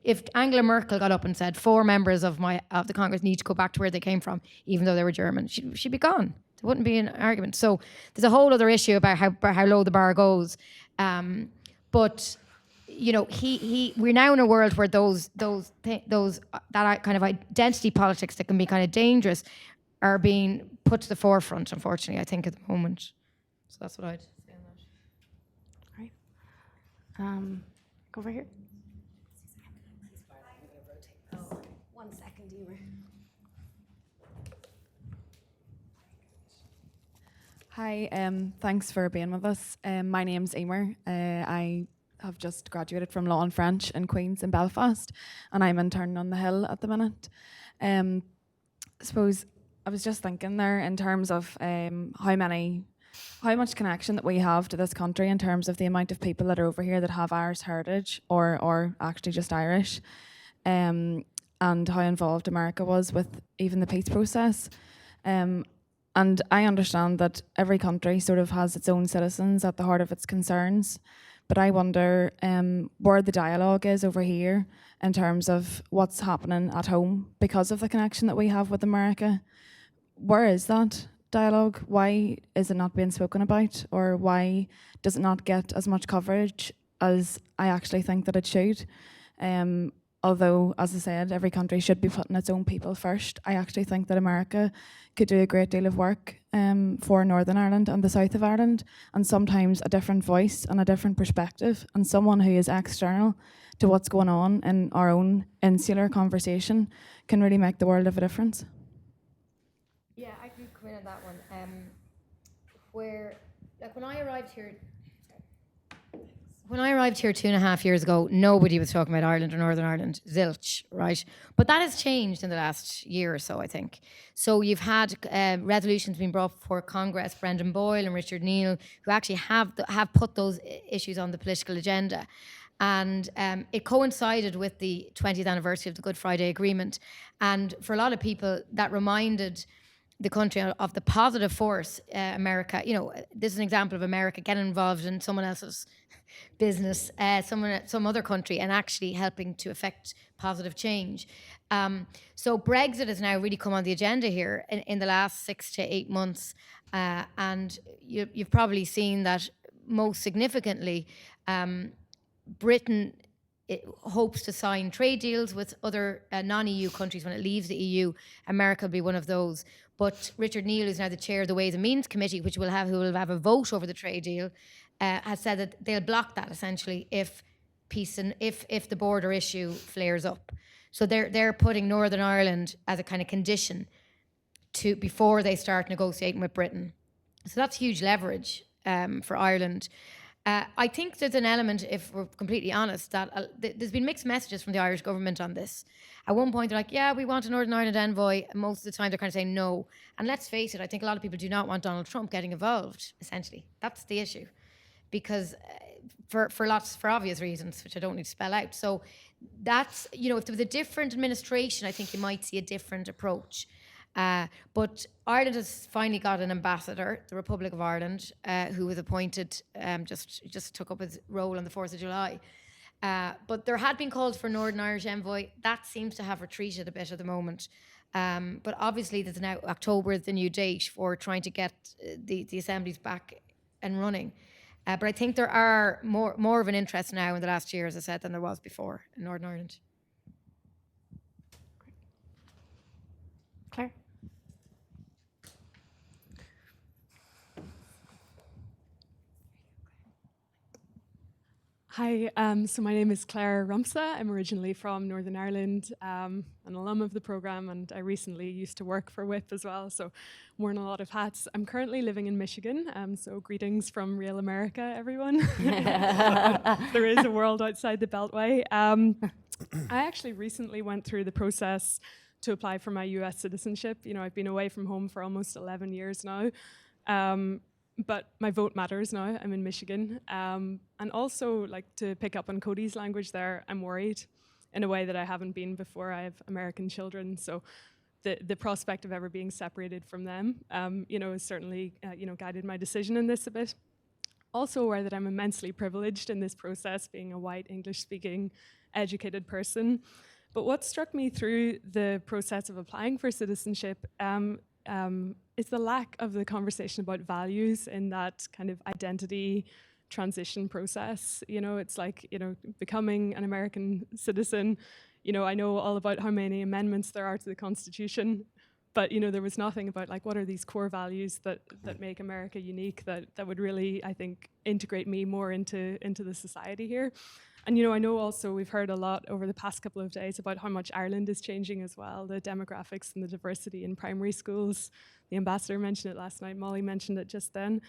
If Angela Merkel got up and said 4 members of the Congress need to go back to where they came from, even though they were German, she'd be gone. There wouldn't be an argument. So there's a whole other issue about how low the bar goes. But we're now in a world where that kind of identity politics that can be kind of dangerous are being put to the forefront, unfortunately, I think, at the moment. So that's what I'd say on that. All right. Go over here. Oh, 1 second, Emer. Hi, thanks for being with us. My name's Emer. I have just graduated from Law and French in Queen's in Belfast, and I'm interning on the Hill at the minute. I suppose I was just thinking there in terms of how much connection that we have to this country in terms of the amount of people that are over here that have Irish heritage or actually just Irish, and how involved America was with even the peace process. And I understand that every country sort of has its own citizens at the heart of its concerns, but I wonder where the dialogue is over here in terms of what's happening at home because of the connection that we have with America. Where is that dialogue? Why is it not being spoken about? Or why does it not get as much coverage as I actually think that it should? Although, as I said, every country should be putting its own people first, I actually think that America could do a great deal of work for Northern Ireland and the south of Ireland, and sometimes a different voice and a different perspective, and someone who is external to what's going on in our own insular conversation can really make the world of a difference. Yeah, I can come in on that one. Where, like, when I arrived here 2.5 years ago, nobody was talking about Ireland or Northern Ireland, zilch, right? But that has changed in the last year or so, I think. So you've had resolutions being brought before Congress, Brendan Boyle and Richard Neal, who actually have put those issues on the political agenda. And it coincided with the 20th anniversary of the Good Friday Agreement. And for a lot of people, that reminded the country of the positive force, America. This is an example of America getting involved in someone else's business, some other country, and actually helping to affect positive change. So Brexit has now really come on the agenda here in the last 6 to 8 months, and you've probably seen that most significantly, Britain hopes to sign trade deals with other non-EU countries when it leaves the EU. America will be one of those. But Richard Neal, who's now the chair of the Ways and Means Committee, who will have a vote over the trade deal, has said that they'll block that essentially if the border issue flares up. So they're putting Northern Ireland as a kind of condition before they start negotiating with Britain. So that's huge leverage for Ireland. I think there's an element, if we're completely honest, that there's been mixed messages from the Irish government on this. At one point, they're like, yeah, we want a Northern Ireland envoy. And most of the time, they're kind of saying no. And let's face it, I think a lot of people do not want Donald Trump getting involved, essentially. That's the issue. Because for obvious reasons, which I don't need to spell out. So that's, if there was a different administration, I think you might see a different approach. But Ireland has finally got an ambassador, the Republic of Ireland, who was appointed, just took up his role on the 4th of July. But there had been calls for Northern Irish envoy. That seems to have retreated a bit at the moment. But obviously there's now October is the new date for trying to get the assemblies back and running. But I think there are more of an interest now in the last year, as I said, than there was before in Northern Ireland. Claire? Hi, so my name is Claire Rumsa. I'm originally from Northern Ireland, an alum of the programme, and I recently used to work for WIP as well, so worn a lot of hats. I'm currently living in Michigan, so greetings from real America, everyone. There is a world outside the Beltway. I actually recently went through the process to apply for my US citizenship. I've been away from home for almost 11 years now. But my vote matters now. I'm in Michigan. And also, to pick up on Cody's language there, I'm worried in a way that I haven't been before. I have American children, so the prospect of ever being separated from them, has certainly, guided my decision in this a bit. Also aware that I'm immensely privileged in this process, being a white, English-speaking, educated person. But what struck me through the process of applying for citizenship is the lack of the conversation about values in that kind of identity transition process. It's like, becoming an American citizen, I know all about how many amendments there are to the Constitution, but, there was nothing about what are these core values that make America unique, that would really, I think, integrate me more into the society here. And, I know also we've heard a lot over the past couple of days about how much Ireland is changing as well, the demographics and the diversity in primary schools. The ambassador mentioned it last night, Molly mentioned it just then.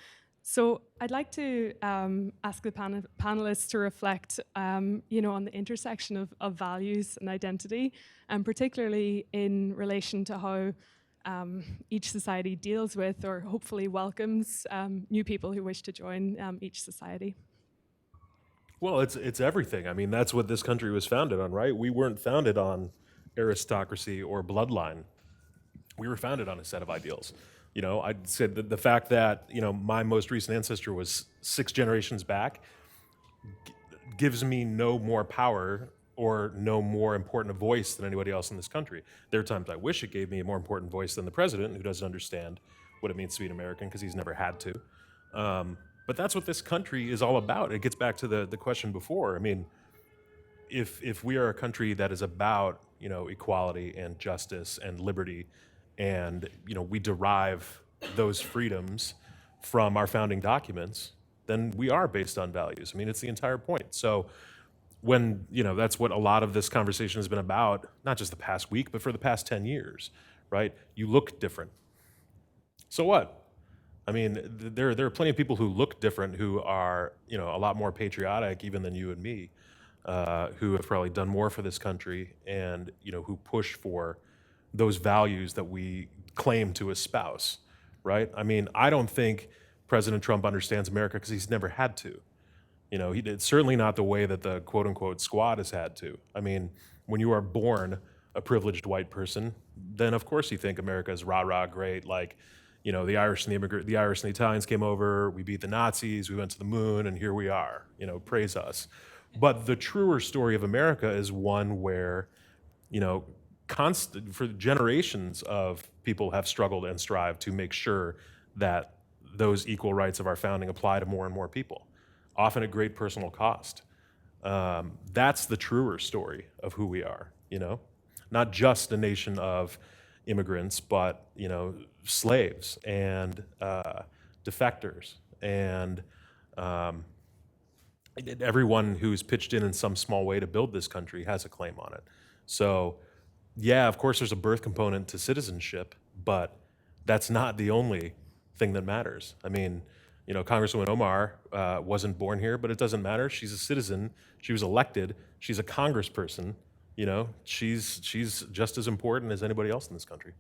So I'd like to ask the panelists to reflect, on the intersection of values and identity, and particularly in relation to how each society deals with or hopefully welcomes new people who wish to join each society. Well, it's everything. I mean, that's what this country was founded on, right? We weren't founded on aristocracy or bloodline. We were founded on a set of ideals. I'd say that the fact that, my most recent ancestor was 6 generations back gives me no more power or no more important a voice than anybody else in this country. There are times I wish it gave me a more important voice than the president, who doesn't understand what it means to be an American because he's never had to. But that's what this country is all about. It gets back to the question before. I mean, if we are a country that is about, equality and justice and liberty, and, we derive those freedoms from our founding documents, then we are based on values. I mean, it's the entire point. So when, that's what a lot of this conversation has been about, not just the past week, but for the past 10 years, right? You look different. So what? I mean, there are plenty of people who look different, who are, a lot more patriotic even than you and me, who have probably done more for this country and, who push for those values that we claim to espouse, right? I mean, I don't think President Trump understands America because he's never had to. It's certainly not the way that the quote unquote squad has had to. I mean, when you are born a privileged white person, then of course you think America is rah-rah great, like, you know, the Irish and the Irish and the Italians came over, we beat the Nazis, we went to the moon, and here we are, you know, praise us. But the truer story of America is one where, you know, for generations of people have struggled and strived to make sure that those equal rights of our founding apply to more and more people, often at great personal cost. That's the truer story of who we are, you know? Not just a nation of immigrants, but, you know, slaves and defectors and everyone who's pitched in some small way to build this country has a claim on it. So, yeah, of course there's a birth component to citizenship, but that's not the only thing that matters. I mean, you know, Congresswoman Omar wasn't born here, but it doesn't matter. She's a citizen. She was elected. She's a congressperson. You know, she's just as important as anybody else in this country.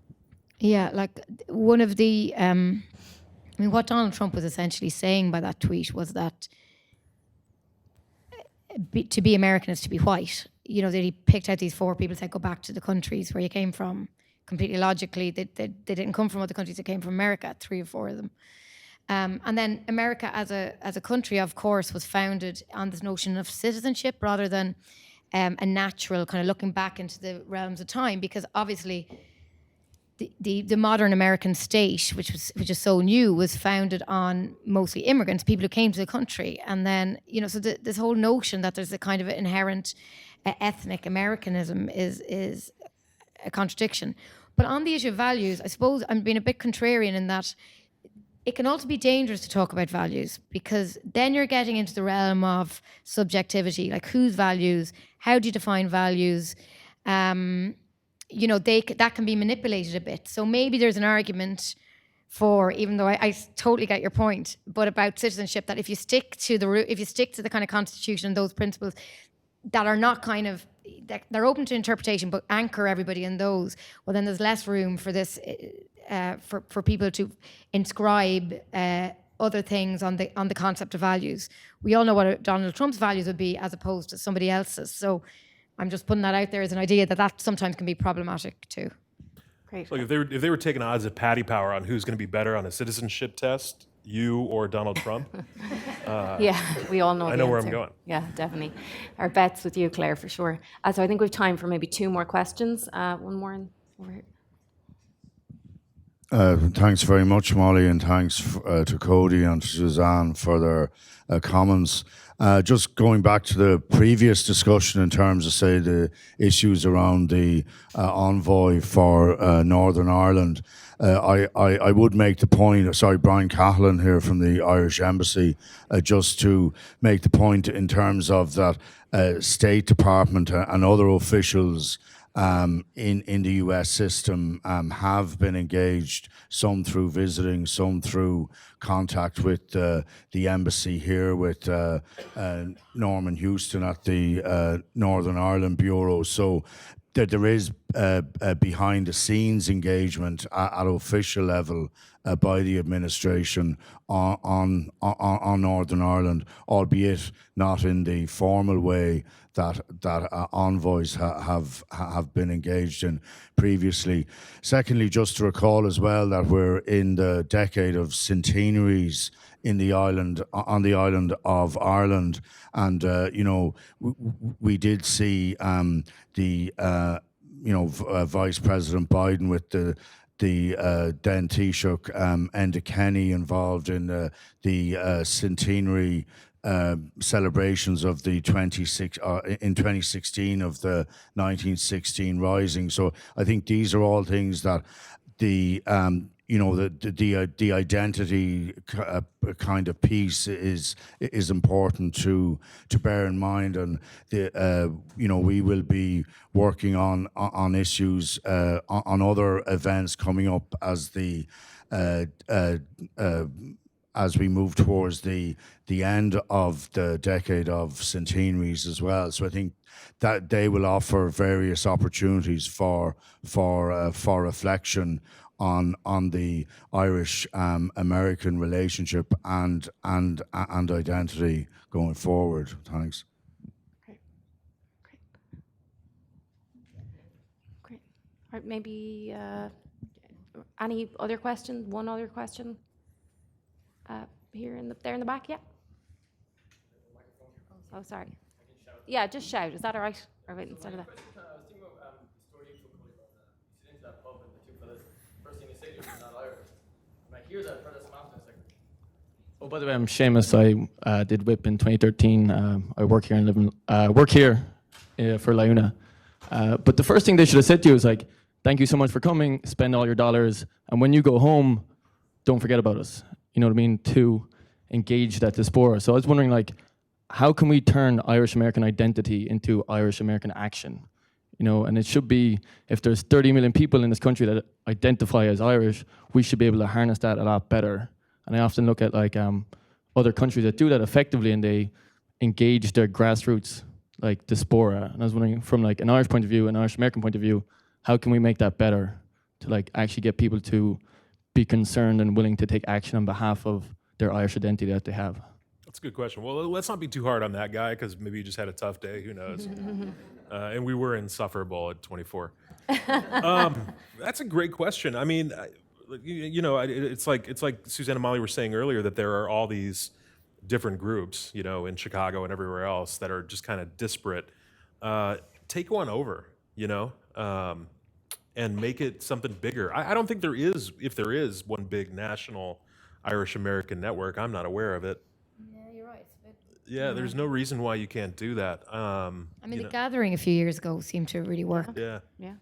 Yeah, like one of the, I mean, what Donald Trump was essentially saying by that tweet was that to be American is to be white. You know, that he picked out these 4 people, said, go back to the countries where you came from. Completely logically, they didn't come from other countries, they came from America, 3 or 4 of them. And then America as a country, of course, was founded on this notion of citizenship rather than a natural kind of looking back into the realms of time, because obviously the modern American state, which is so new, was founded on mostly immigrants, people who came to the country. And then, you know, so this whole notion that there's a kind of inherent ethnic Americanism is a contradiction. But on the issue of values, I suppose I'm being a bit contrarian in that it can also be dangerous to talk about values, because then you're getting into the realm of subjectivity, like whose values, how do you define values? You know, that can be manipulated a bit. So maybe there's an argument for, even though I totally get your point, but about citizenship, that if you stick to the kind of constitution and those principles that are not kind of, they're open to interpretation, but anchor everybody in those, well, then there's less room for this, for people to inscribe other things on the concept of values. We all know what Donald Trump's values would be as opposed to somebody else's. So I'm just putting that out there as an idea that sometimes can be problematic too. Great. Look, if they were taking odds at patty power on who's going to be better on a citizenship test, you or Donald Trump, Yeah, we all know. I the know where I'm answer. going. Yeah, definitely. Our bet's with you, Claire, for sure. So I think we have time for maybe 2 more questions. One more over here. Thanks very much, Molly, and thanks to Cody and to Suzanne for their comments. Just going back to the previous discussion in terms of, say, the issues around the envoy for Northern Ireland, I would make the point, Brian Cahalan here from the Irish Embassy, just to make the point in terms of that State Department and other officials in the US system have been engaged, some through visiting, some through contact with the embassy here, with Norman Houston at the Northern Ireland Bureau. So there is behind the scenes engagement at official level by the administration on Northern Ireland, albeit not in the formal way that envoys have been engaged in previously. Secondly, just to recall as well that we're in the decade of centenaries on the island of Ireland, and you know, we did see Vice President Biden with the Den Taoiseach Enda Kenny involved in the centenary celebrations of the in 2016 of the 1916 Rising. So I think these are all things that the identity kind of piece is important to bear in mind, and we will be working on issues on other events coming up as we move towards the end of the decade of centenaries as well. So I think that they will offer various opportunities for reflection on the Irish American relationship and identity going forward. Thanks. Great. Right, maybe any other questions? One other question? Here there in the back, yeah. Oh, sorry. Yeah, just shout. Is that all right? Or wait, instead of that. I was thinking about the story you told Cody about you sit into that pub and the two fellas, first thing they say to you is not Irish. And I hear that, I've heard that so often, it's like, oh, by the way, I'm Seamus. I did WIP in 2013. I work here and work here for Alumna. But the first thing they should have said to you is like, thank you so much for coming, spend all your dollars, and when you go home, don't forget about us. You know what I mean? To engage that diaspora. So I was wondering, like, how can we turn Irish American identity into Irish American action? You know, and it should be, if there's 30 million people in this country that identify as Irish, we should be able to harness that a lot better. And I often look at like other countries that do that effectively, and they engage their grassroots like diaspora. And I was wondering, from like an Irish point of view, an Irish American point of view, how can we make that better to like actually get people to be concerned and willing to take action on behalf of their Irish identity that they have? That's a good question. Well, let's not be too hard on that guy, because maybe he just had a tough day. Who knows? And we were insufferable at 24. That's a great question. I mean, it's like Suzanne and Molly were saying earlier, that there are all these different groups, you know, in Chicago and everywhere else that are just kind of disparate. Take one over, you know, and make it something bigger. I don't think there is, if there is one big national Irish American network, I'm not aware of it. Yeah, you're right. Yeah, there's no reason why you can't do that. I mean, the gathering a few years ago seemed to really work. Yeah. Yeah.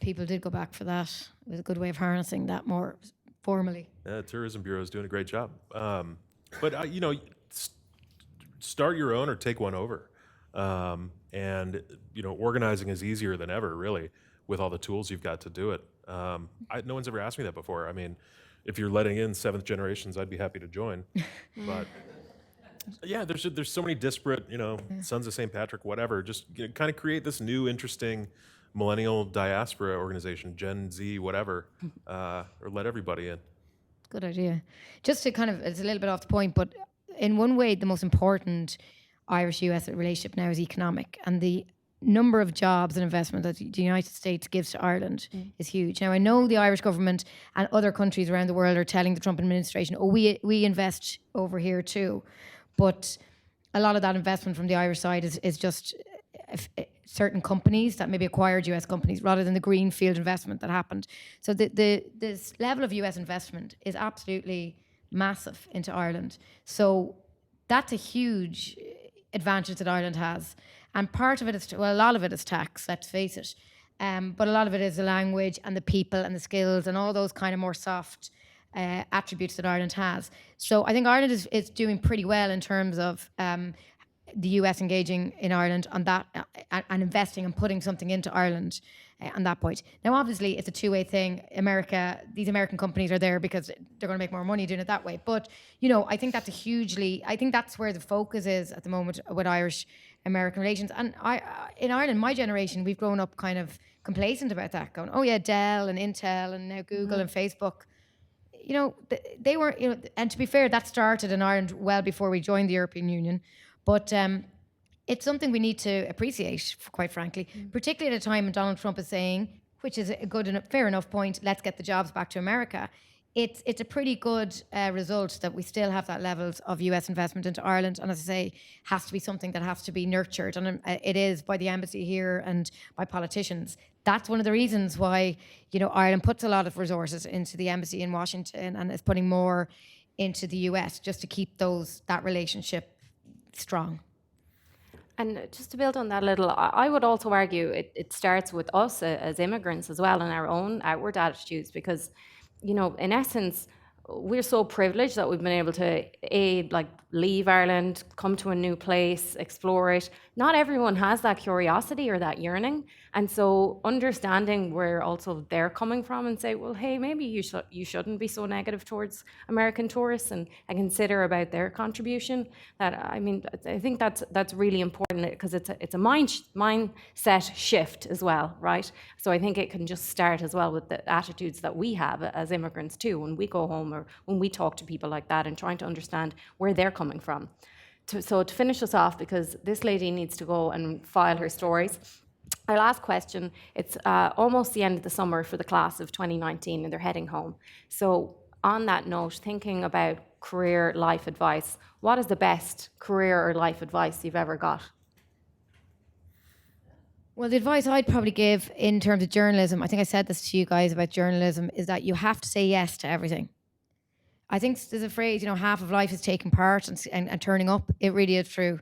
People did go back for that. It was a good way of harnessing that more formally. Yeah, Tourism Bureau is doing a great job. But you know, start your own or take one over. And you know, organizing is easier than ever, really, with all the tools you've got to do it. No one's ever asked me that before. I mean, if you're letting in seventh generations, I'd be happy to join. But yeah, there's so many disparate, you know, Sons of St. Patrick, whatever. Just kind of create this new, interesting millennial diaspora organization, Gen Z, whatever, or let everybody in. Good idea. Just to kind of, it's a little bit off the point, but in one way, the most important Irish-US relationship now is economic, and the number of jobs and investment that the United States gives to Ireland is huge. Now, I know the Irish government and other countries around the world are telling the Trump administration, oh, we invest over here too. But a lot of that investment from the Irish side is just certain companies that maybe acquired US companies rather than the greenfield investment that happened. So this level of US investment is absolutely massive into Ireland. So that's a huge advantage that Ireland has. And part of it is, well, a lot of it is tax, let's face it. But a lot of it is the language and the people and the skills and all those kind of more soft attributes that Ireland has. So I think Ireland is doing pretty well in terms of the US engaging in Ireland on that and investing and putting something into Ireland on that point. Now, obviously, it's a two-way thing. These American companies are there because they're going to make more money doing it that way. But, you know, I think that's where the focus is at the moment with Irish-American relations. And in Ireland, my generation, we've grown up kind of complacent about that, going, oh yeah, Dell and Intel and now Google and Facebook. You know, they were, you know, and to be fair, that started in Ireland well before we joined the European Union. But it's something we need to appreciate, quite frankly, particularly at a time when Donald Trump is saying, which is a good and fair enough point, let's get the jobs back to America. It's a pretty good result that we still have that levels of US investment into Ireland. And as I say, has to be something that has to be nurtured. And it is by the embassy here and by politicians. That's one of the reasons why, you know, Ireland puts a lot of resources into the embassy in Washington and is putting more into the US just to keep that relationship strong. And just to build on that a little, I would also argue it starts with us as immigrants as well and our own outward attitudes, because, you know, in essence, we're so privileged that we've been able to leave Ireland, come to a new place, explore it. Not everyone has that curiosity or that yearning. And so understanding where also they're coming from and say, well, hey, maybe you shouldn't be so negative towards American tourists and consider about their contribution. I think that's really important, because it's a mindset shift as well, right? So I think it can just start as well with the attitudes that we have as immigrants too, when we go home or when we talk to people like that and trying to understand where they're coming from. So to finish us off, because this lady needs to go and file her stories, Our last question, it's almost the end of the summer for the class of 2019 and they're heading home. So on that note, thinking about career life advice, what is the best career or life advice you've ever got? Well, the advice I'd probably give in terms of journalism, I think I said this to you guys about journalism, is that you have to say yes to everything. I think there's a phrase, half of life is taking part and turning up. It really is true.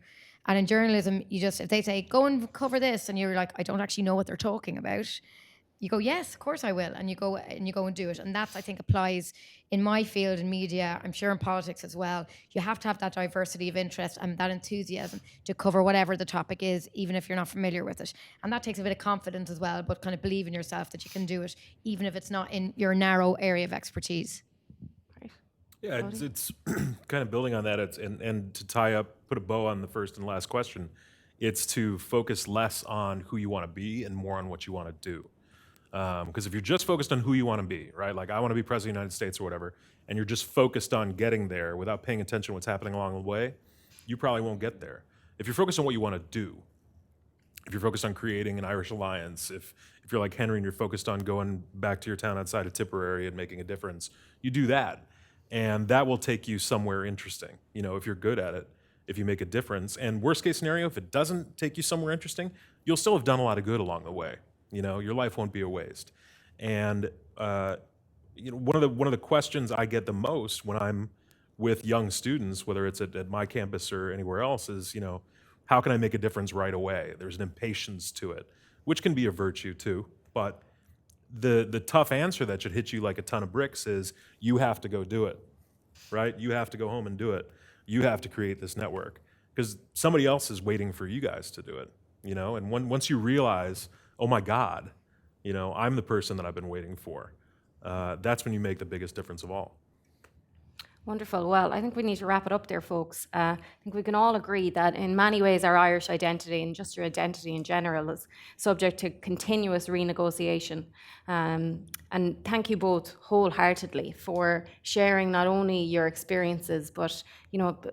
And in journalism, if they say, go and cover this, and you're like, I don't actually know what they're talking about, you go, yes, of course I will. And you go and do it. And that, I think, applies in my field in media, I'm sure in politics as well. You have to have that diversity of interest and that enthusiasm to cover whatever the topic is, even if you're not familiar with it. And that takes a bit of confidence as well, but kind of believe in yourself that you can do it, even if it's not in your narrow area of expertise. Yeah, it's kind of building on that. And to put a bow on the first and last question, it's to focus less on who you want to be and more on what you want to do. Because if you're just focused on who you want to be, right? Like I want to be president of the United States or whatever, and you're just focused on getting there without paying attention to what's happening along the way, you probably won't get there. If you're focused on what you want to do, if you're focused on creating an Irish alliance, if you're like Henry and you're focused on going back to your town outside of Tipperary and making a difference, you do that. And that will take you somewhere interesting, if you're good at it, if you make a difference. And worst case scenario, if it doesn't take you somewhere interesting, you'll still have done a lot of good along the way. Your life won't be a waste. And one of the questions I get the most when I'm with young students, whether it's at my campus or anywhere else, is how can I make a difference right away? There's an impatience to it, which can be a virtue too, but the tough answer that should hit you like a ton of bricks is you have to go do it, right? You have to go home and do it. You have to create this network because somebody else is waiting for you guys to do it, And once you realize, oh my God, I'm the person that I've been waiting for, that's when you make the biggest difference of all. Wonderful. Well, I think we need to wrap it up there, folks. I think we can all agree that in many ways our Irish identity and just your identity in general is subject to continuous renegotiation. And thank you both wholeheartedly for sharing not only your experiences, but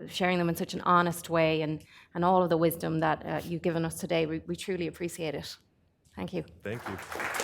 sharing them in such an honest way and all of the wisdom that you've given us today. We truly appreciate it. Thank you. Thank you.